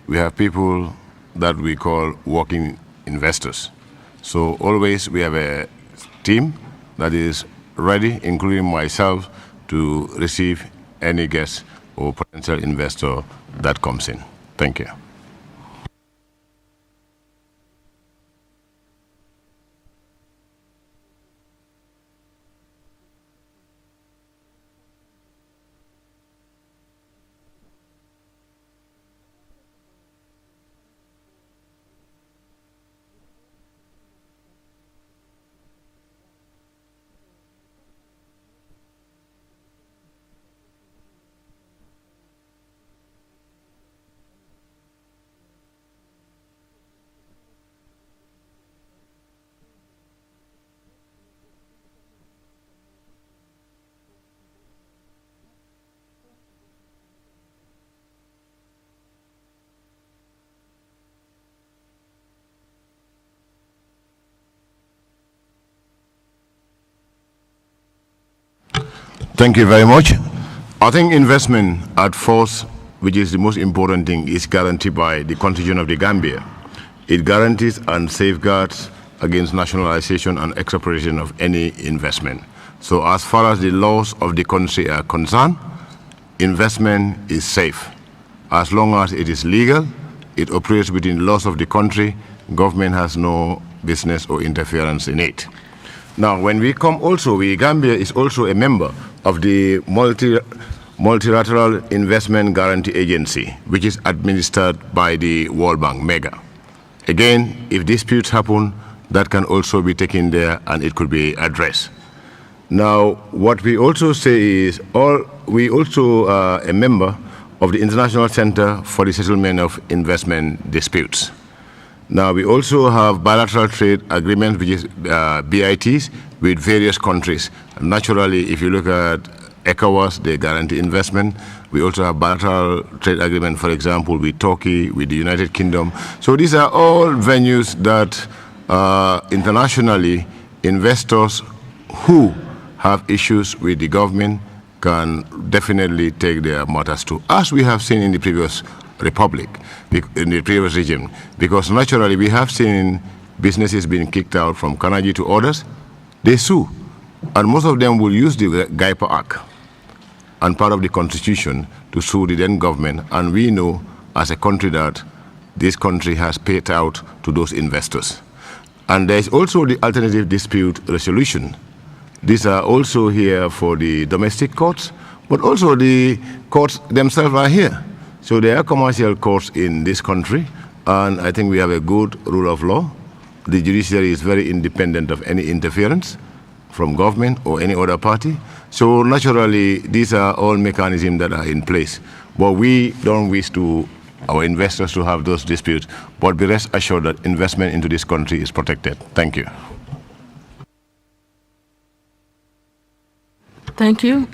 we have people that we call walking investors. So always we have a team that is ready, including myself, to receive any guest or potential investor that comes in. Thank you. Thank you very much. I think investment at first, which is the most important thing, is guaranteed by the Constitution of the Gambia. It guarantees and safeguards against nationalization and expropriation of any investment. So as far as the laws of the country are concerned, investment is safe. As long as it is legal, it operates within laws of the country, government has no business or interference in it. Now, when we come also, Gambia is also a member of the Multilateral Investment Guarantee Agency, which is administered by the World Bank, MEGA. Again, if disputes happen, that can also be taken there and it could be addressed. Now, what we also say is, we also are a member of the International Center for the Settlement of Investment Disputes. Now, we also have bilateral trade agreements, which is BITs, with various countries. And naturally, if you look at ECOWAS, they guarantee investment. We also have bilateral trade agreement, for example, with Turkey, with the United Kingdom. So these are all venues that internationally, investors who have issues with the government can definitely take their matters to, as we have seen in the previous republic, in the previous regime. Because naturally, we have seen businesses being kicked out from Carnegie to others, they sue. And most of them will use the GIEPA Act and part of the Constitution to sue the then government. And we know as a country that this country has paid out to those investors. And there's also the alternative dispute resolution. These are also here for the domestic courts, but also the courts themselves are here. So there are commercial courts in this country, and I think we have a good rule of law. The judiciary is very independent of any interference from government or any other party. So naturally, these are all mechanisms that are in place. But we don't wish to our investors to have those disputes, but be rest assured that investment into this country is protected. Thank you. Thank you.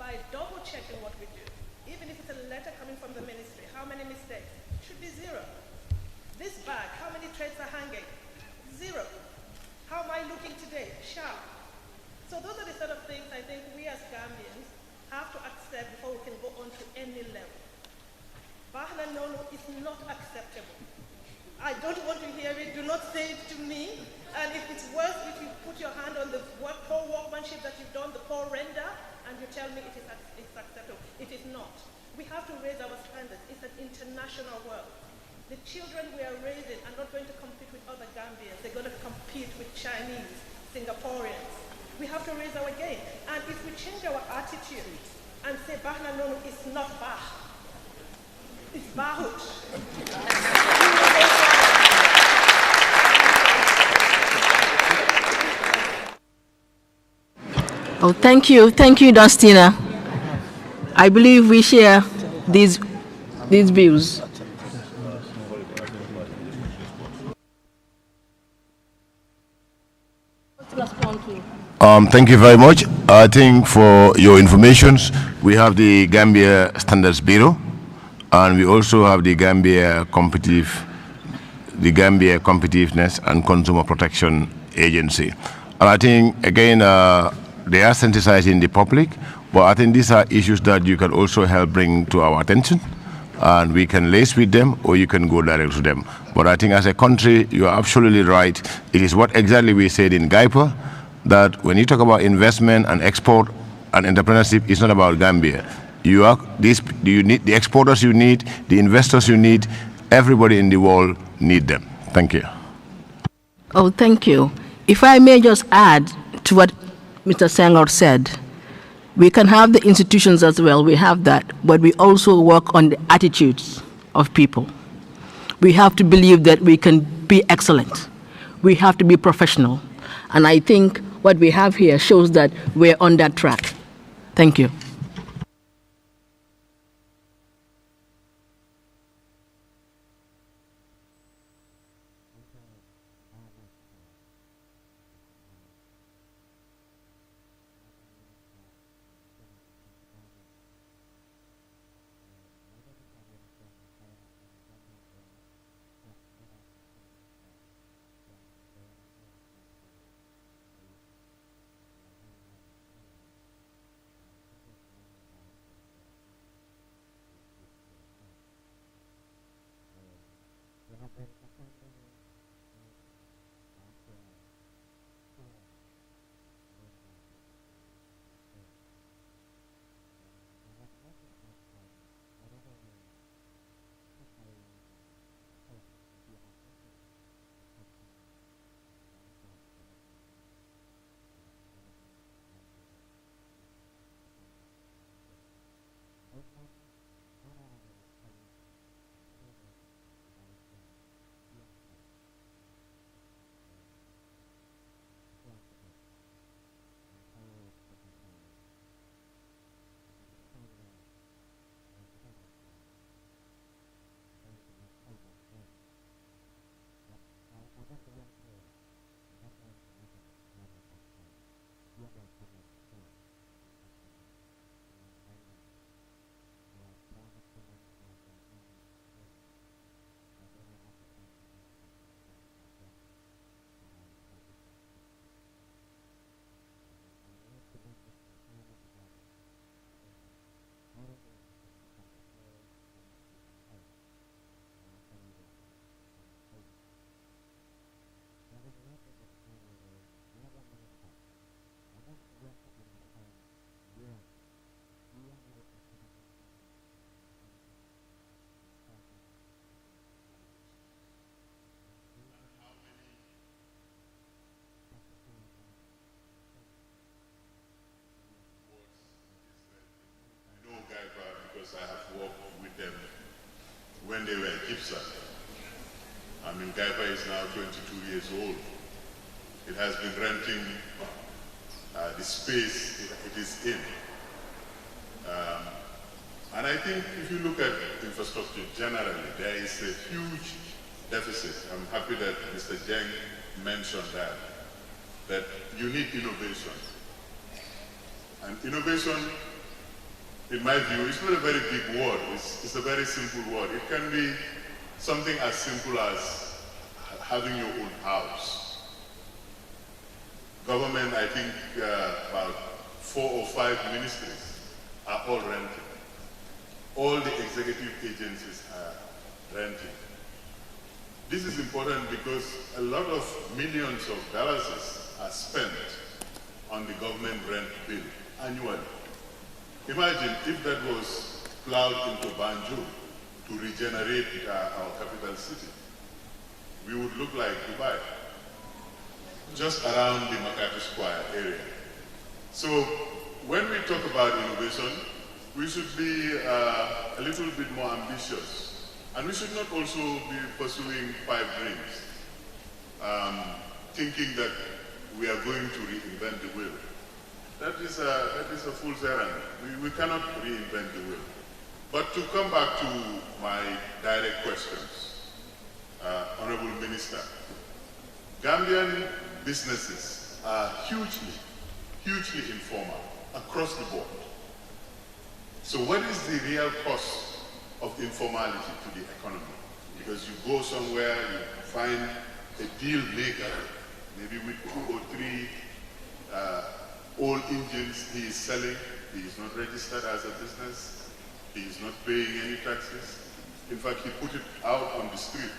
by double-checking what we do. Even if it's a letter coming from the ministry, how many mistakes? Should be zero. This bag, how many threads are hanging? Zero. How am I looking today? Sharp. So those are the sort of things I think we as Gambians have to accept before we can go on to any level. Bahna Nono is not acceptable. I don't want to hear it. Do not say it to me. And if it's worse, if you put your hand on the poor workmanship that you've done, the poor render, and you tell me it's acceptable. It is not. We have to raise our standards. It's an international world. The children we are raising are not going to compete with other Gambians. They're going to compete with Chinese, Singaporeans. We have to raise our game. And if we change our attitude and say Bahna Nono is not Bah, it's Bahut. Oh, thank you, Dostina. I believe we share these views. Thank you very much. I think for your information, we have the Gambia Standards Bureau, and we also have the Gambia Competitiveness and Consumer Protection Agency. And I think again, they are sensitizing the public, but I think these are issues that you can also help bring to our attention, and we can liaise with them, or you can go direct to them. But I think as a country, you are absolutely right. It is what exactly we said in GIEPA, that when you talk about investment and export and entrepreneurship, it's not about Gambia. You need the exporters you need, the investors you need, everybody in the world need them. Thank you. Oh, thank you. If I may just add to what Mr. Senghor said, we can have the institutions as well, we have that, but we also work on the attitudes of people. We have to believe that we can be excellent. We have to be professional. And I think what we have here shows that we're on that track. Thank you. because I have worked with them when they were GIEPA. I mean, GIEPA is now 22 years old. It has been renting the space it is in. And I think if you look at infrastructure generally, there is a huge deficit. I'm happy that Mr. Jeng mentioned that you need innovation. And innovation, in my view, is not a very big word. It's a very simple word. It can be something as simple as having your own house. Government, I think about 4 or 5 ministries are all renting. All the executive agencies are renting. This is important because a lot of millions of dollars are spent on the government rent bill annually. Imagine if that was plowed into Banjul to regenerate our capital city. We would look like Dubai, just around the Makati Square area. So when we talk about innovation, we should be a little bit more ambitious. And we should not also be pursuing pipe dreams, thinking that we are going to reinvent the wheel. That is a fool's errand. We cannot reinvent the wheel. But to come back to my direct questions, Honorable Minister, Gambian businesses are hugely informal across the board. So what is the real cost of informality to the economy? Because you go somewhere, you find a deal maker, maybe with 2 or 3 old engines he is selling. He is not registered as a business. He is not paying any taxes. In fact, he put it out on the street.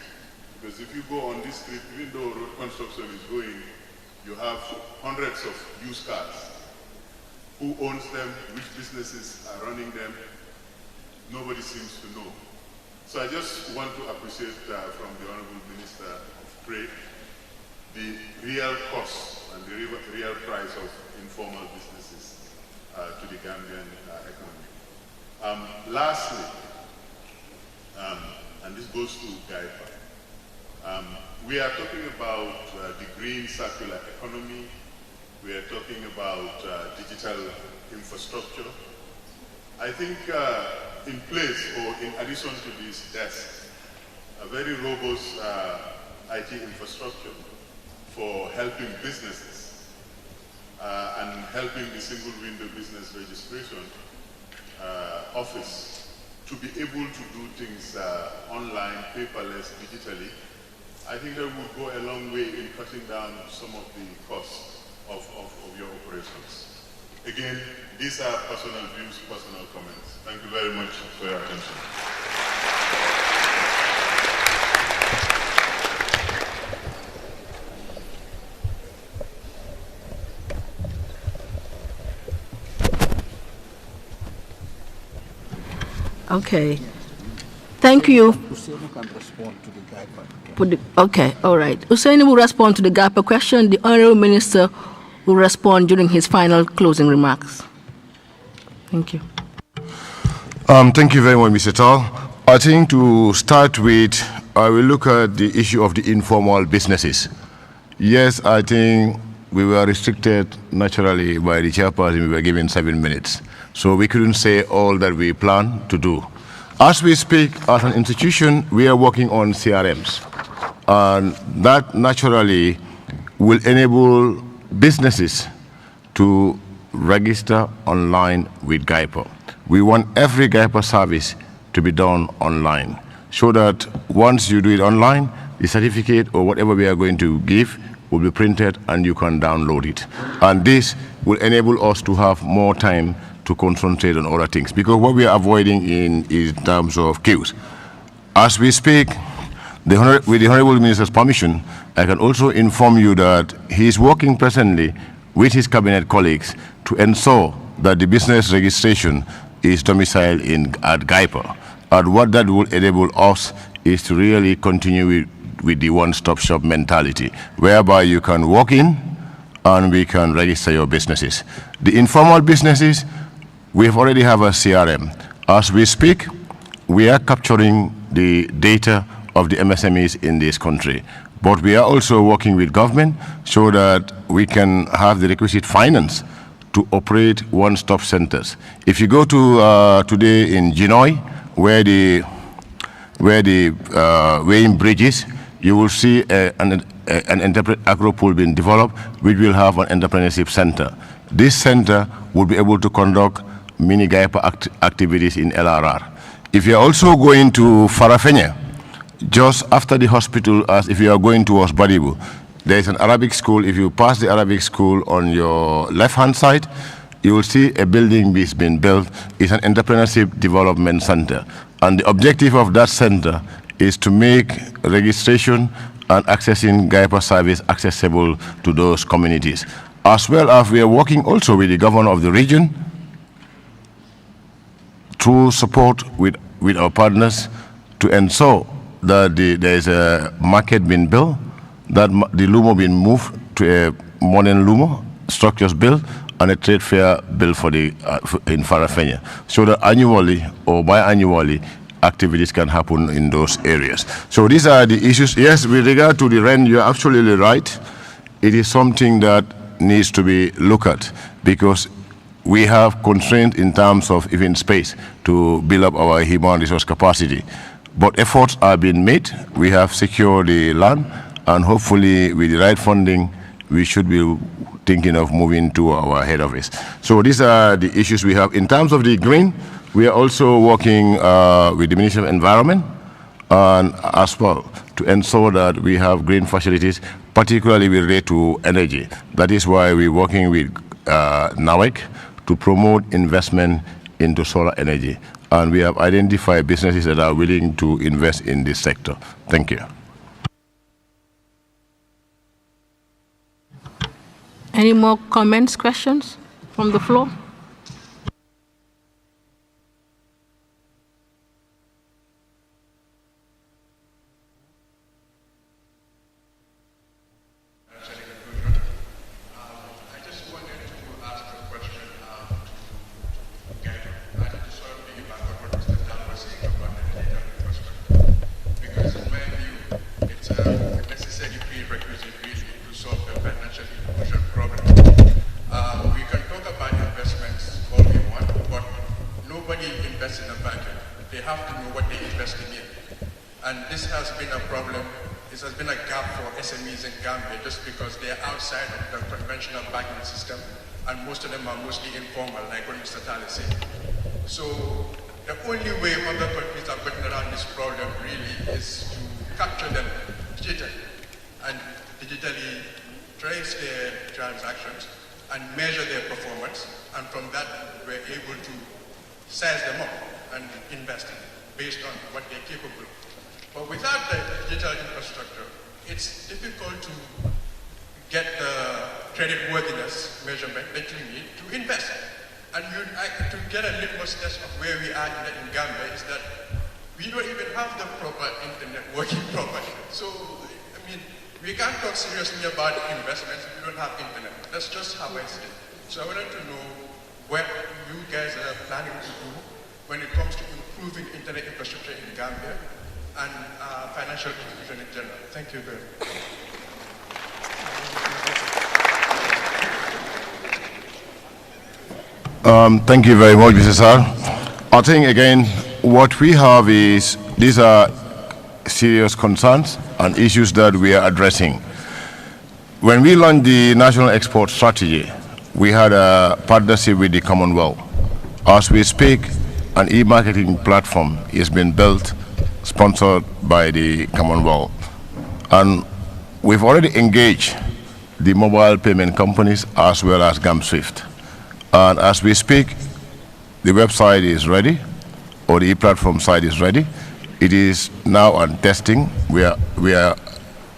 Because if you go on this street, even though road construction is going, you have hundreds of used cars. Who owns them? Which businesses are running them? Nobody seems to know. So I just want to appreciate from the Honorable Minister of Trade the real cost and the real price of informal businesses to the Gambian economy. Lastly, and this goes to GIEPA, we are talking about the green circular economy. We are talking about digital infrastructure. I think in place, or in addition to this desk, a very robust IT infrastructure for helping businesses and helping the single window business registration office to be able to do things online, paperless, digitally. I think that would go a long way in cutting down some of the costs of your operations. Again, these are personal views, personal comments. Thank you very much for your attention. Okay. Thank you. Okay, all right. Hussein will respond to the GIEPA question. The Honorable Minister will respond during his final closing remarks. Thank you. Thank you very much, Mr. Tal. I think to start with, I will look at the issue of the informal businesses. Yes, I think we were restricted naturally by the chairperson. We were given 7 minutes. So we couldn't say all that we plan to do. As we speak, as an institution, we are working on CRMs. And that naturally will enable businesses to register online with GIEPA. We want every GIEPA service to be done online, so that once you do it online, the certificate or whatever we are going to give will be printed and you can download it. And this will enable us to have more time to concentrate on other things, because what we are avoiding in terms of queues. As we speak, with the Honorable Minister's permission, I can also inform you that he is working presently with his cabinet colleagues to ensure that the business registration is domiciled at GIEPA. And what that will enable us is to really continue with the one-stop shop mentality, whereby you can walk in and we can register your businesses. The informal businesses, we already have a CRM, As we speak, we are capturing the data of the MSMEs in this country. But we are also working with government so that we can have the requisite finance to operate one-stop centers. If you go to today in Genoa, where the weighing bridges, you will see an agro pool being developed, which will have an entrepreneurship center. This center will be able to conduct mini GIEPA activities in LRR. If you're also going to Farafenni, just after the hospital, as if you are going towards Badibu, there is an Arabic school. If you pass the Arabic school on your left-hand side, you will see a building that's been built. It's an entrepreneurship development center. And the objective of that center is to make registration and accessing GIEPA service accessible to those communities. As well as we are working also with the governor of the region through support with our partners to ensure that there is a market being built, that the Lumo being moved to a modern Lumo, structures built, and a trade fair built for the in Farafenni, so that annually or biannually activities can happen in those areas. So these are the issues. Yes, with regard to the rent, you're absolutely right. It is something that needs to be looked at because we have constraints in terms of even space to build up our human resource capacity. But efforts are being made. We have secured the land, and hopefully with the right funding, we should be thinking of moving to our head office. So these are the issues we have. In terms of the green, we are also working with the Ministry of Environment and as well to ensure that we have green facilities, particularly related to energy. That is why we're working with NAWEC to promote investment into solar energy. And we have identified businesses that are willing to invest in this sector. Thank you. Any more comments, questions from the floor? And this has been a problem. This has been a gap for SMEs in Gambia just because they are outside of the conventional banking system, and most of them are mostly informal, like what Mr. Tali said. So the only way other countries are getting around this problem really is to capture them digitally and digitally trace their transactions and measure their performance, and from that we're able to size them up and invest based on what they're capable of. But without the digital infrastructure, it's difficult to get the credit worthiness measurement that you need to invest. And to get a litmus test of where we are in Gambia is that we don't even have the proper internet working properly. So, I mean, we can't talk seriously about investments if we don't have internet. That's just how I see it. So I wanted to know what you guys are planning to do when it comes to improving internet infrastructure in Gambia and financial inclusion in general. Thank you very much. Thank you very much, Mr. Sir. I think, again, what we have is, these are serious concerns and issues that we are addressing. When we launched the National Export Strategy, we had a partnership with the Commonwealth. As we speak, an e-marketing platform is being built, sponsored by the Commonwealth. And we've already engaged the mobile payment companies as well as GamSwift. And as we speak, the website is ready, or the e-platform site is ready. It is now on testing. We are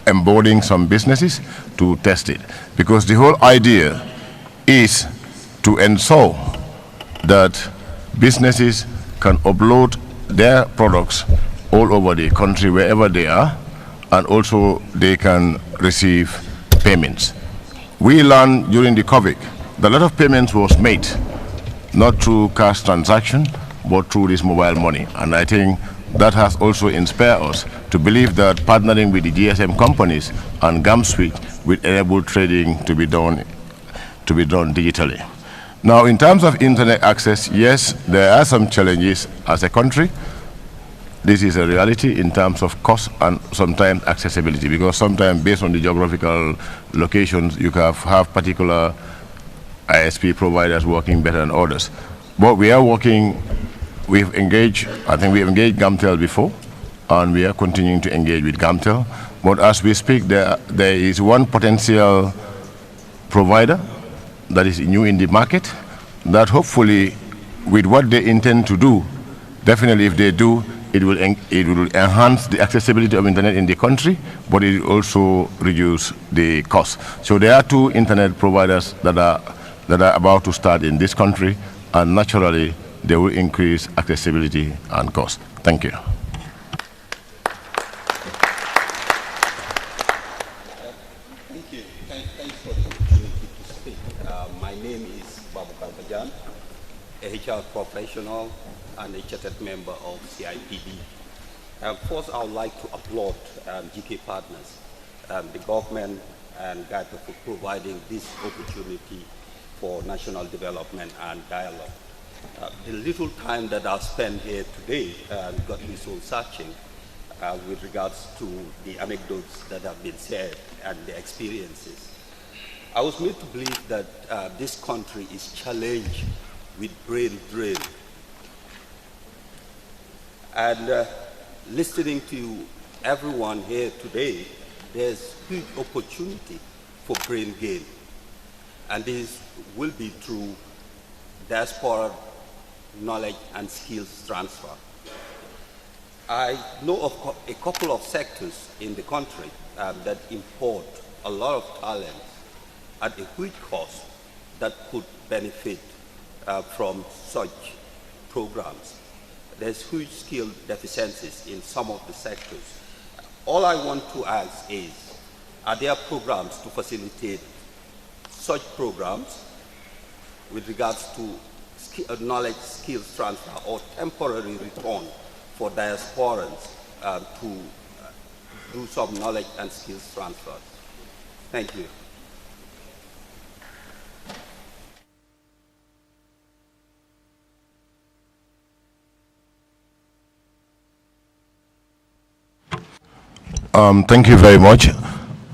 onboarding some businesses to test it. Because the whole idea is to ensure that businesses can upload their products all over the country, wherever they are, and also they can receive payments. We learned during the COVID that a lot of payments was made, not through cash transaction, but through this mobile money. And I think that has also inspired us to believe that partnering with the GSM companies and GAMSwitch will enable trading to be done digitally. Now, in terms of internet access, yes, there are some challenges as a country. This is a reality in terms of cost and sometimes accessibility, because sometimes based on the geographical locations, you have particular ISP providers working better than others. But we are working, we've engaged Gamtel before, and we are continuing to engage with Gamtel. But as we speak, there is one potential provider that is new in the market that hopefully with what they intend to do, definitely if they do, it will enhance the accessibility of internet in the country, but it will also reduce the cost. So there are two internet providers that are about to start in this country, and naturally they will increase accessibility and cost. Thank you. Thank you. Thanks for the opportunity to speak. My name is Babu Karbajan, a HR professional and a chartered member of CIPD. First, I would like to applaud GK partners, the government and GIEPA for providing this opportunity for national development and dialogue. The little time that I've spent here today got me soul searching with regards to the anecdotes that have been said and the experiences. I was made to believe that this country is challenged with brain drain. And listening to everyone here today, there's huge opportunity for brain gain. And this will be through diaspora knowledge and skills transfer. I know of a couple of sectors in the country that import a lot of talent at a huge cost that could benefit from such programs. There's huge skill deficiencies in some of the sectors. All I want to ask is, are there programs to facilitate such programs with regards to knowledge skills transfer or temporary return for diasporans to do some knowledge and skills transfer? Thank you. Thank you very much.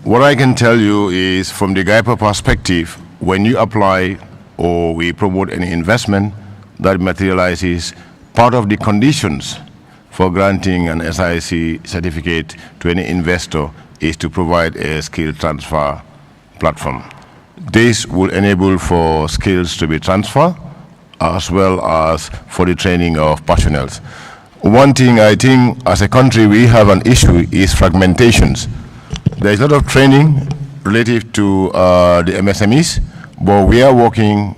What I can tell you is, from the GIEPA perspective, when you apply or we promote any investment that materializes, part of the conditions for granting an SIC certificate to any investor is to provide a skill transfer platform. This will enable for skills to be transferred as well as for the training of personnel. One thing I think as a country we have an issue is fragmentations. There is a lot of training relative to the MSMEs, but we are working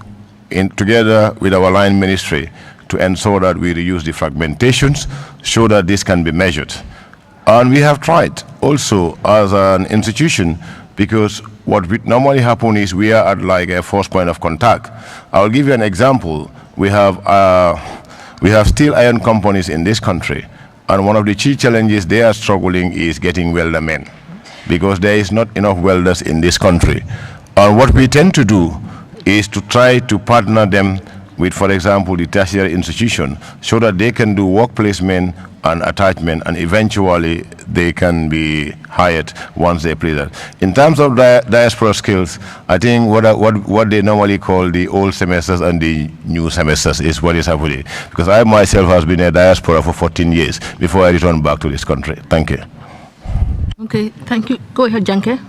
together with our line ministry to ensure that we reduce the fragmentations so that this can be measured. And we have tried also as an institution, because what would normally happen is we are at like a first point of contact. I'll give you an example. We have steel iron companies in this country, and one of the key challenges they are struggling is getting welder men, because there is not enough welders in this country. And what we tend to do is to try to partner them with, for example, the tertiary institution, so that they can do work placement and attachment, and eventually they can be hired once they play that. In terms of diaspora skills, I think what they normally call the old semesters and the new semesters is what is happening. Because I myself has been a diaspora for 14 years before I returned back to this country. Thank you. Okay, thank you. Go ahead, Janke.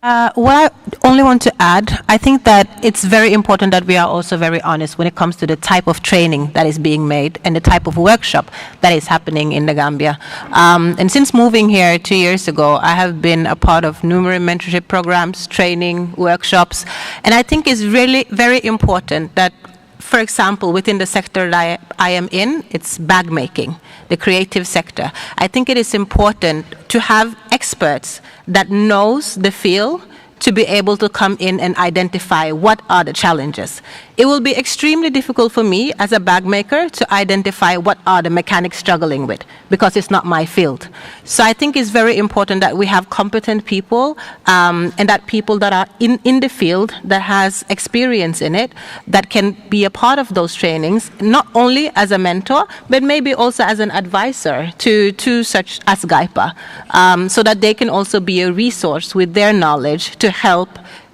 What I only want to add, I think that it's very important that we are also very honest when it comes to the type of training that is being made and the type of workshop that is happening in the Gambia. And since moving here 2 years ago, I have been a part of numerous mentorship programs, training, workshops, and I think it's really very important that, for example, within the sector that I am in, it's bag making, the creative sector. I think it is important to have experts that knows the field to be able to come in and identify what are the challenges. It will be extremely difficult for me as a bag maker to identify what are the mechanics struggling with, because it's not my field. So I think it's very important that we have competent people and that people that are in the field that has experience in it, that can be a part of those trainings, not only as a mentor, but maybe also as an advisor to such as GIEPA, so that they can also be a resource with their knowledge to help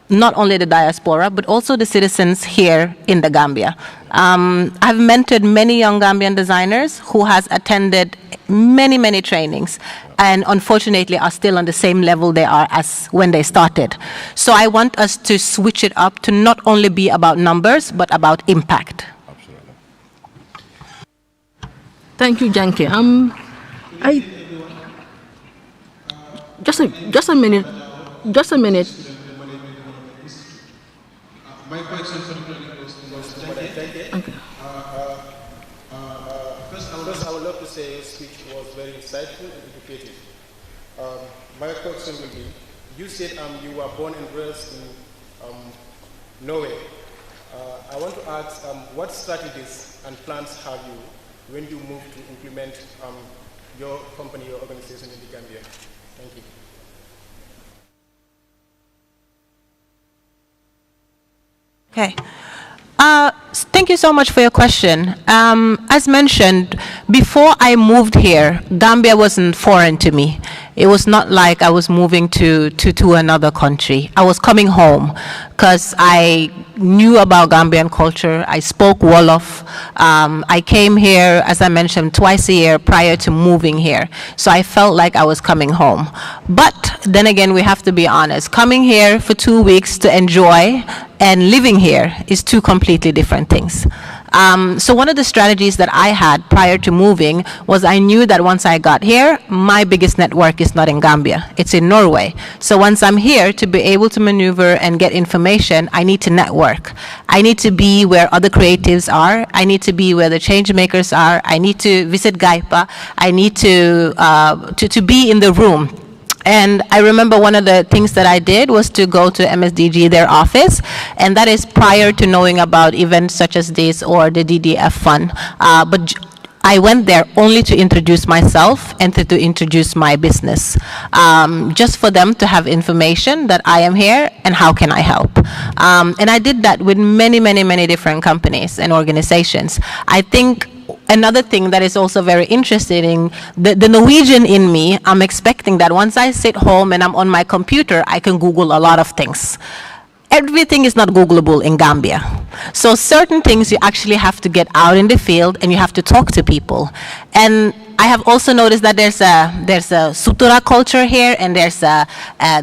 not only the diaspora, but also the citizens here in the Gambia. I've mentored many young Gambian designers who has attended many trainings, and unfortunately are still on the same level they are as when they started. So I want us to switch it up to not only be about numbers, but about impact. Absolutely. Thank you, Janke. Just a minute. My question for the okay. First, I would love to say your speech was very insightful and educative. My question will be, you said you were born and raised in Norway. I want to ask, what strategies and plans have you when you move to implement your company, your organization in the Gambia? Thank you. Okay. Thank you so much for your question. As mentioned, before I moved here, Gambia wasn't foreign to me. It was not like I was moving to another country. I was coming home because I knew about Gambian culture. I spoke Wolof. I came here, as I mentioned, twice a year prior to moving here. So I felt like I was coming home. But then again, we have to be honest. Coming here for 2 weeks to enjoy and living here is two completely different things. So one of the strategies that I had prior to moving was I knew that once I got here, my biggest network is not in Gambia, it's in Norway. So once I'm here, to be able to maneuver and get information, I need to network. I need to be where other creatives are. I need to be where the change makers are. I need to visit GIEPA. I need to be in the room. And I remember one of the things that I did was to go to MSDG, their office, and that is prior to knowing about events such as this or the DDF fund. But I went there only to introduce myself and to introduce my business, just for them to have information that I am here and how can I help. And I did that with many different companies and organizations. I think another thing that is also very interesting, the Norwegian in me, I'm expecting that once I sit home and I'm on my computer, I can Google a lot of things. Everything is not Googleable in Gambia. So certain things you actually have to get out in the field and you have to talk to people. And I have also noticed that there's a sutura culture here, and there's a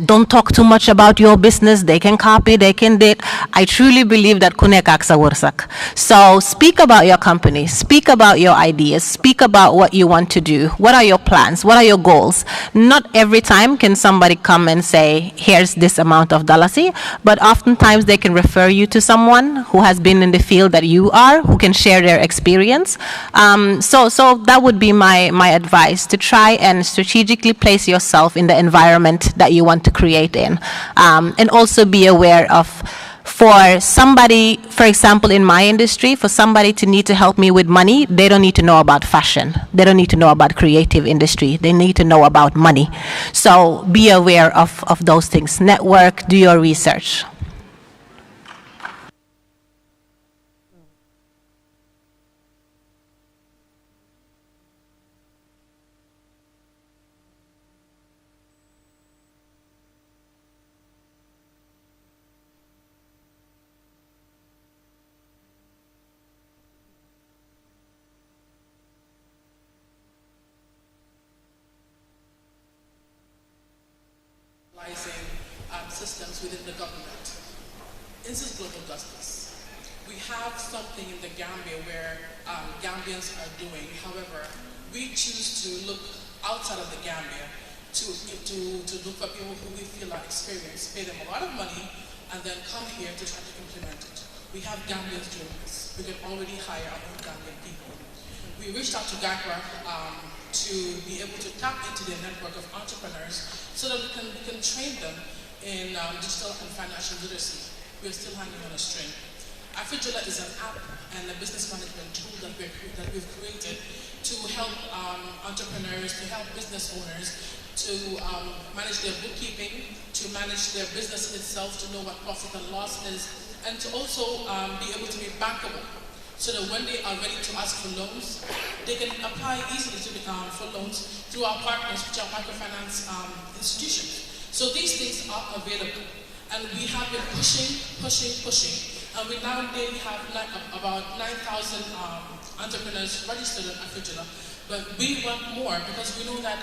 don't talk too much about your business. They can copy, they can date. I truly believe that kunekak sa wursak. So speak about your company, speak about your ideas, speak about what you want to do. What are your plans? What are your goals? Not every time can somebody come and say, here's this amount of dollars, but oftentimes they can refer you to someone who has been in the field that you are, who can share their experience. So that would be my advice, to try and strategically place yourself in the environment that you want to create in. And also be aware of, for somebody, for example, in my industry, for somebody to need to help me with money, they don't need to know about fashion. They don't need to know about creative industry. They need to know about money. So be aware of those things. Network, do your research. Systems within the government. This is global justice. We have something in the Gambia where Gambians are doing. However, we choose to look outside of the Gambia to look for people who we feel are experienced, pay them a lot of money, and then come here to try to implement it. We have Gambians doing this. We can already hire our own Gambian people. We reached out to GIEPA to be able to tap into their network of entrepreneurs so that we can train them in digital and financial literacy, we're still hanging on a string. Afrojola is an app and a business management tool that we've created to help entrepreneurs, to help business owners to manage their bookkeeping, to manage their business itself, to know what profit and loss is, and to also be able to be bankable, so that when they are ready to ask for loans, they can apply easily for loans through our partners, which are microfinance institutions. So these things are available, and we have been pushing, and we now nearly have about 9,000 entrepreneurs registered at Afrojola. But we want more because we know that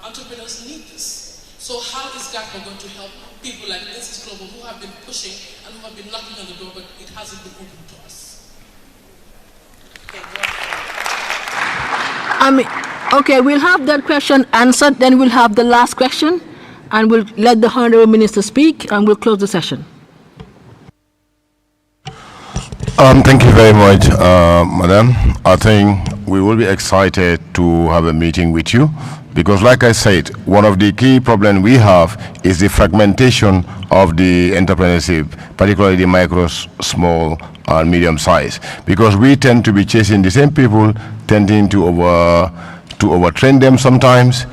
entrepreneurs need this. So how is GIEPA going to help people like Insis Global who have been pushing and who have been knocking on the door, but it hasn't been open to us? Okay, we'll have that question answered, then we'll have the last question, and we'll let the Honorable Minister speak, and we'll close the session. Thank you very much, Madam. I think we will be excited to have a meeting with you because, like I said, one of the key problems we have is the fragmentation of the entrepreneurship, particularly the micro, small, and medium size, because we tend to be chasing the same people, tending to overtrain them sometimes,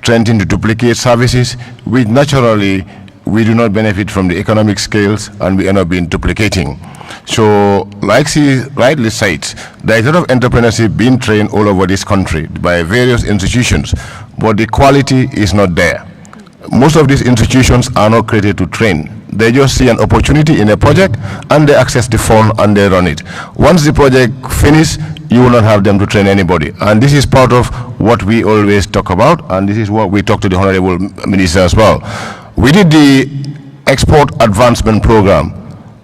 tending to duplicate services, which naturally we do not benefit from the economic scales, and we end up being duplicating. So, like she rightly said, there is a lot of entrepreneurship being trained all over this country by various institutions, but the quality is not there. Most of these institutions are not created to train. They just see an opportunity in a project and they access the fund and they run it. Once the project finishes, you will not have them to train anybody. And this is part of what we always talk about, and this is what we talk to the Honorable Minister as well. We did the Export Advancement Program,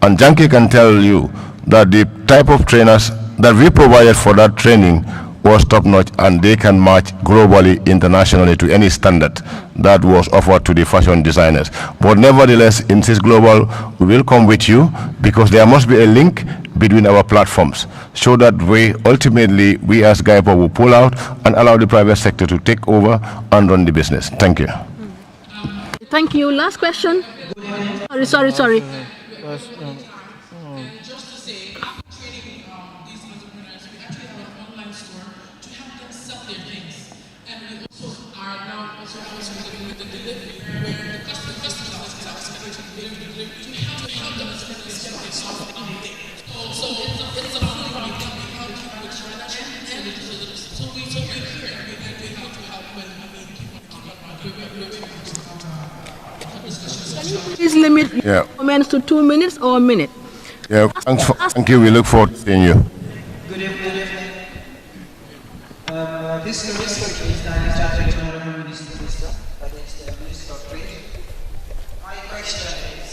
and Janky can tell you that the type of trainers that we provided for that training was top-notch, and they can match globally, internationally, to any standard that was offered to the fashion designers. But nevertheless, in this global, we will come with you because there must be a link between our platforms, so that way, ultimately, we as GIEPA will pull out and allow the private sector to take over and run the business. Thank you. Thank you. Last question. Sorry. Just to say, training these entrepreneurs, we actually have an online store to help them sell their things. And we also are now also with the delivery, where the customers can actually delivery to help them sell their stuff anything. So it's a fully help with financial and digital literacy. So we're here. We're here to help when we keep on. Can you please limit comments to 2 minutes or a minute? Yeah, thank you. We look forward to seeing you. Good evening. This minister is Director General Minister, that is the Minister of Trade. My question is,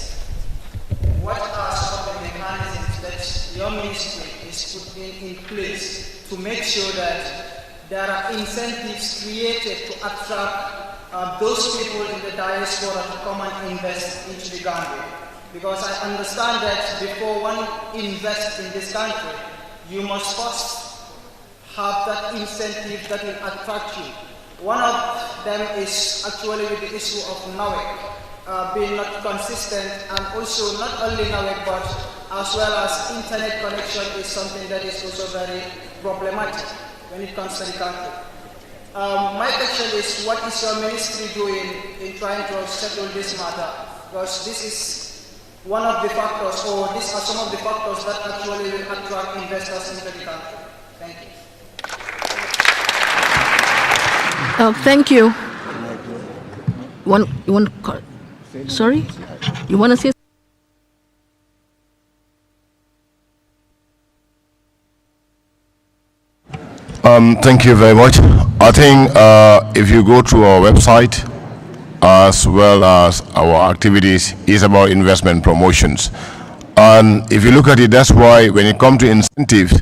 what are some of the mechanisms that your ministry is putting in place to make sure that there are incentives created to attract those people in the diaspora to come and invest into the Gambia? Because I understand that before one invests in this country, you must first have that incentive that will attract you. One of them is actually with the issue of NAWEC being not consistent, and also not only NAWEC but as well as internet connection is something that is also very problematic when it comes to the country. My question is, what is your ministry doing in trying to settle this matter? Because this is one of the factors, or these are some of the factors that actually will attract investors into the country. Thank you. Thank you. Sorry? You want to say? Thank you very much. I think if you go to our website, as well as our activities, is about investment promotions. And if you look at it, that's why when it comes to incentives,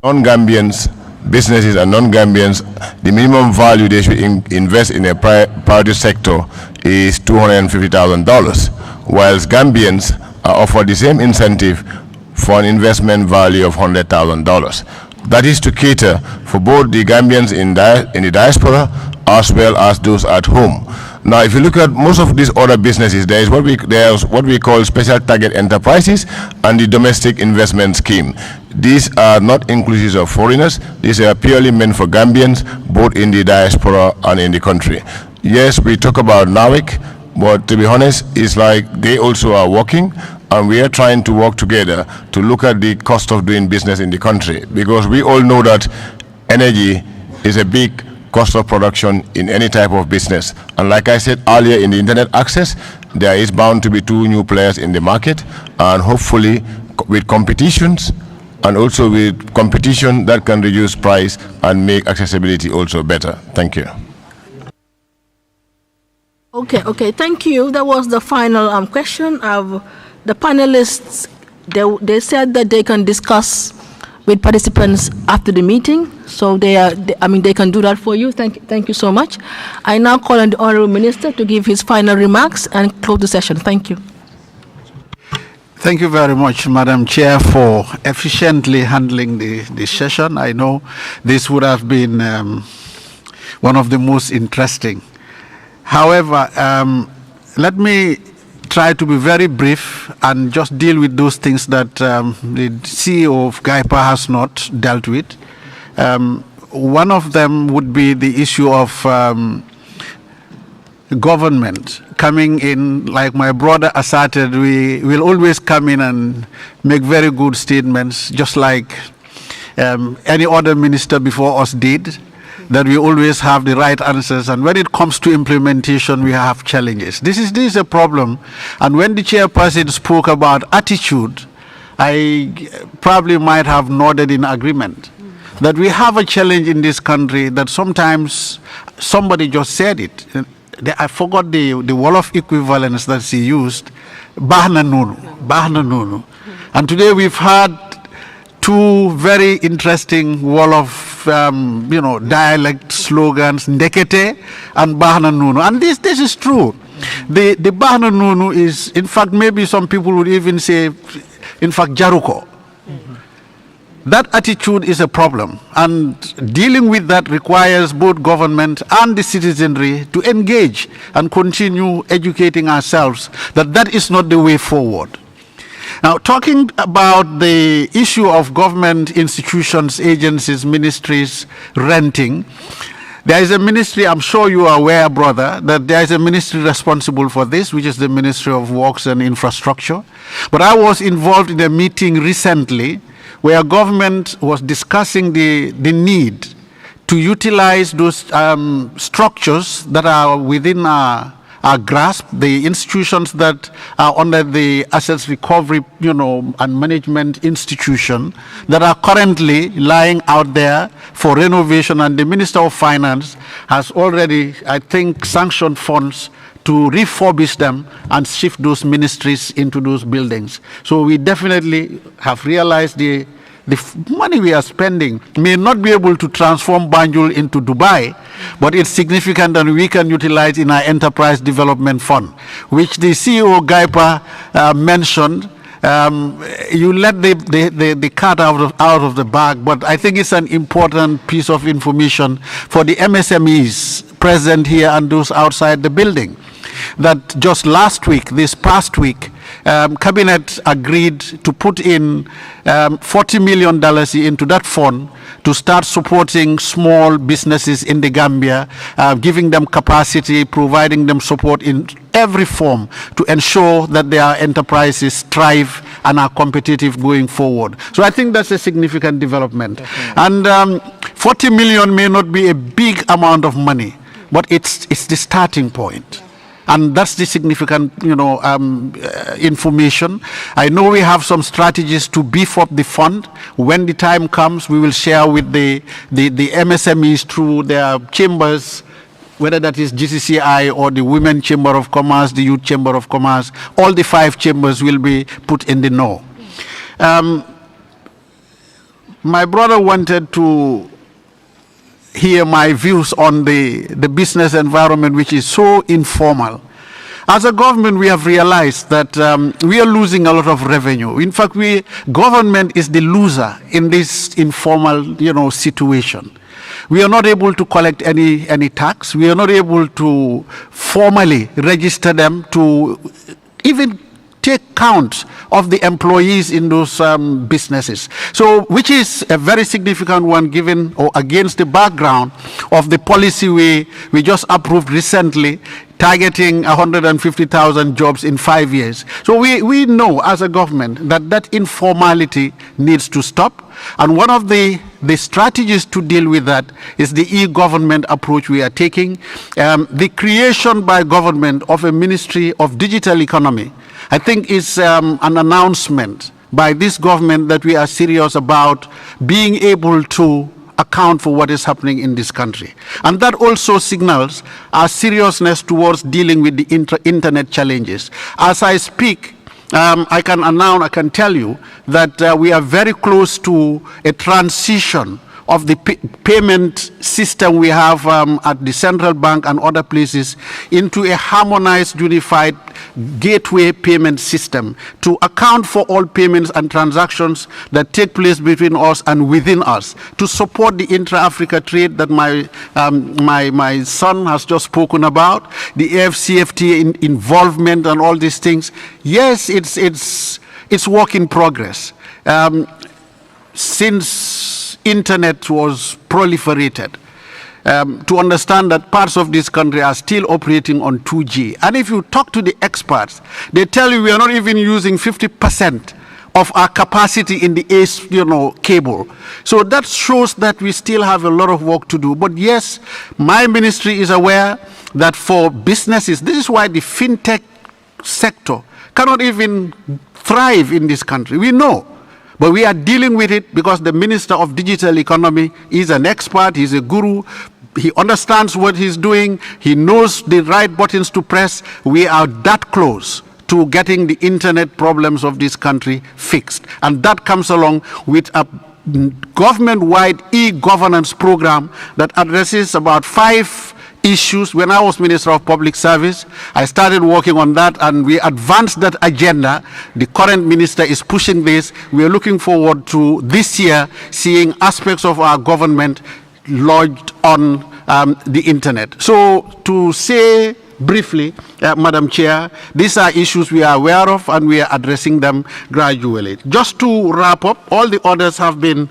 non-Gambians, businesses and non-Gambians, the minimum value they should invest in a private sector is $250,000, whilst Gambians are offered the same incentive for an investment value of $100,000. That is to cater for both the Gambians in the diaspora as well as those at home. Now, if you look at most of these other businesses, there's what we call special target enterprises and the domestic investment scheme. These are not inclusive of foreigners. These are purely meant for Gambians, both in the diaspora and in the country. Yes, we talk about NAWIC, but to be honest, it's like they also are working, and we are trying to work together to look at the cost of doing business in the country, because we all know that energy is a big cost of production in any type of business. And like I said earlier, in the internet access, there is bound to be 2 new players in the market, and hopefully with competitions, and also with competition that can reduce price and make accessibility also better. Thank you. Okay, thank you. That was the final question. The panelists, they said that they can discuss with participants after the meeting, so they can do that for you. Thank you so much. I now call on the Honourable Minister to give his final remarks and close the session. Thank you. Thank you very much, Madam Chair, for efficiently handling the session. I know this would have been one of the most interesting. However, let me try to be very brief and just deal with those things that the CEO of GIEPA has not dealt with. One of them would be the issue of government coming in. Like my brother asserted, we will always come in and make very good statements, just like any other minister before us did, that we always have the right answers, and when it comes to implementation, we have challenges. This is a problem, and when the chairperson spoke about attitude, I probably might have nodded in agreement that we have a challenge in this country that sometimes somebody just said it. I forgot the Wolof equivalence that she used, Bahna Nunu. And today we've had 2 very interesting Wolof dialect slogans, Ndekete and Bahna Nunu. And this is true. The Bahna Nunu is, in fact, maybe some people would even say, in fact, Jaruko. That attitude is a problem, and dealing with that requires both government and the citizenry to engage and continue educating ourselves that that is not the way forward. Now, talking about the issue of government institutions, agencies, ministries renting, there is a ministry, I'm sure you are aware, brother, that there is a ministry responsible for this, which is the Ministry of Works and Infrastructure. But I was involved in a meeting recently where government was discussing the need to utilize those structures that are within our grasp, the institutions that are under the Assets Recovery, and Management Institution that are currently lying out there for renovation, and the Minister of Finance has already, I think, sanctioned funds to refurbish them and shift those ministries into those buildings. So we definitely have realized the money we are spending may not be able to transform Banjul into Dubai, but it's significant, and we can utilize in our Enterprise Development Fund, which the CEO of GIEPA mentioned. You let the cat out of the bag, but I think it's an important piece of information for the MSMEs present here and those outside the building. That just this past week, Cabinet agreed to put in $40 million into that fund to start supporting small businesses in the Gambia, giving them capacity, providing them support in every form to ensure that their enterprises thrive and are competitive going forward. So I think that's a significant development. Definitely. And 40 million may not be a big amount of money, but it's the starting point. And that's the significant, information. I know we have some strategies to beef up the fund. When the time comes, we will share with the MSMEs through their chambers, whether that is GCCI or the Women Chamber of Commerce, the Youth Chamber of Commerce. All the 5 chambers will be put in the know. My brother wanted to hear my views on the business environment, which is so informal. As a government, we have realized that we are losing a lot of revenue. In fact, government is the loser in this informal, situation. We are not able to collect any tax. We are not able to formally register them to even take count of the employees in those businesses. So, which is a very significant one given or against the background of the policy we just approved recently, targeting 150,000 jobs in 5 years. So we know as a government that informality needs to stop. And one of the strategies to deal with that is the e-government approach we are taking. The creation by government of a Ministry of Digital Economy, I think, is an announcement by this government that we are serious about being able to account for what is happening in this country. And that also signals our seriousness towards dealing with the internet challenges. As I speak, I can tell you that we are very close to a transition of the payment system we have at the central bank and other places into a harmonized, unified gateway payment system to account for all payments and transactions that take place between us and within us, to support the intra-Africa trade that my son has just spoken about, the AFCFTA involvement and all these things. Yes, it's work in progress. Since internet was proliferated, to understand that parts of this country are still operating on 2G. And if you talk to the experts, they tell you we are not even using 50% of our capacity in the cable. So that shows that we still have a lot of work to do. But yes, my ministry is aware that for businesses, this is why the fintech sector cannot even thrive in this country. We know. But we are dealing with it because the Minister of Digital Economy is an expert, he's a guru, he understands what he's doing, he knows the right buttons to press. We are that close to getting the internet problems of this country fixed. And that comes along with a government-wide e-governance program that addresses about 5 issues. When I was Minister of Public Service, I started working on that and we advanced that agenda. The current minister is pushing this. We are looking forward to this year seeing aspects of our government lodged on the internet. So to say briefly, Madam Chair, these are issues we are aware of and we are addressing them gradually. Just to wrap up, all the others have been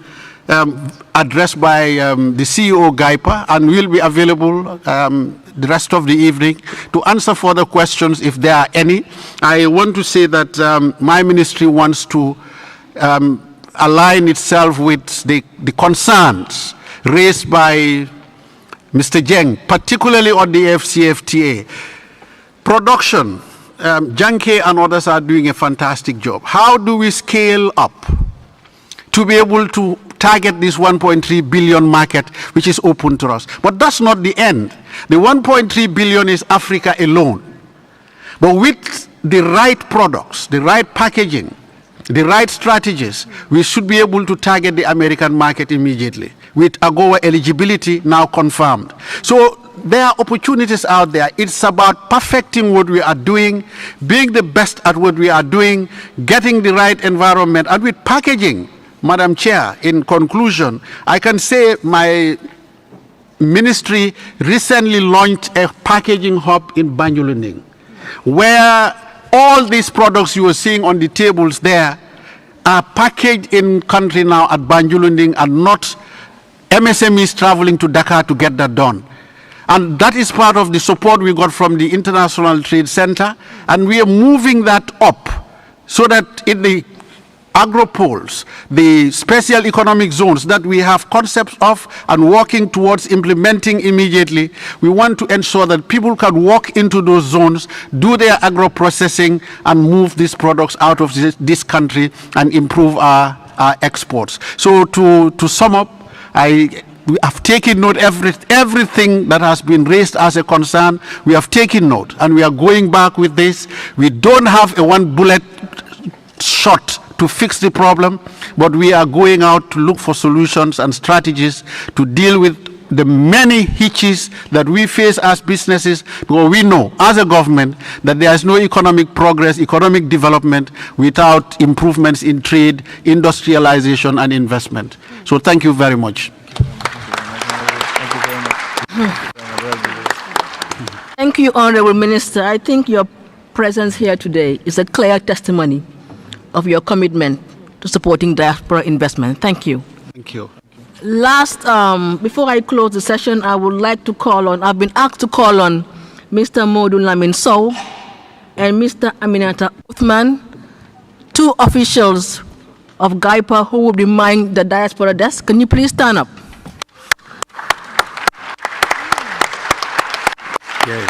addressed by the CEO GIEPA and will be available the rest of the evening to answer further questions if there are any. I want to say that my ministry wants to align itself with the concerns raised by Mr. Jeng, particularly on the FCFTA. Production, Janke and others are doing a fantastic job. How do we scale up to be able to target this 1.3 billion market which is open to us? But that's not the end. The 1.3 billion is Africa alone. But with the right products, the right packaging, the right strategies, we should be able to target the American market immediately with AGOA eligibility now confirmed. So there are opportunities out there. It's about perfecting what we are doing, being the best at what we are doing, getting the right environment, and with packaging. Madam Chair, in conclusion, I can say my ministry recently launched a packaging hub in Banjuluning, where all these products you are seeing on the tables there are packaged in country now at Banjuluning and not MSMEs traveling to Dakar to get that done. And that is part of the support we got from the International Trade Center, and we are moving that up so that in the agropoles, the special economic zones that we have concepts of and working towards implementing immediately, we want to ensure that people can walk into those zones, do their agro-processing and move these products out of this country and improve our exports. So to sum up, we have taken note everything that has been raised as a concern. We have taken note and we are going back with this. We don't have a one bullet shot to fix the problem, but we are going out to look for solutions and strategies to deal with the many hitches that we face as businesses, because we know as a government that there is no economic progress, economic development without improvements in trade, industrialization and investment. So thank you very much. Thank you, Honorable Minister. I think your presence here today is a clear testimony of your commitment to supporting diaspora investment. Thank you. Thank you. Last, before I close the session, I would like to call on, I've been asked to call on Mr. Modou Lamin Sow and Mr. Aminata Uthman, two officials of GIEPA who will be minding the diaspora desk. Can you please stand up? Yes.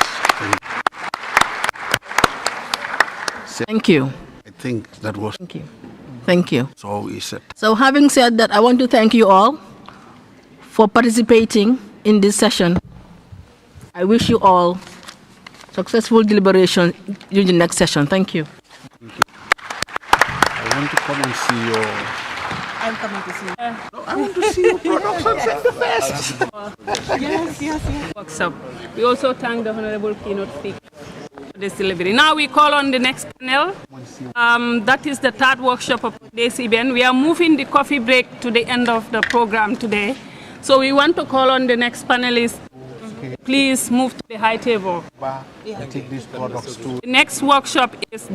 Thank you. I think that was. Thank you. Thank you. So he said. So having said that, I want to thank you all for participating in this session. I wish you all successful deliberation during the next session. Thank you. Thank you. I want to come and see your. I'm coming to see you. No, I want to see your productions at the best. Yes. Workshop. We also thank the Honorable Keynote Speaker for this delivery. Now we call on the next panel. That is the third workshop of today's event. We are moving the coffee break to the end of the program today. So we want to call on the next panelist. Please move to the high table. Take these products to. The next workshop is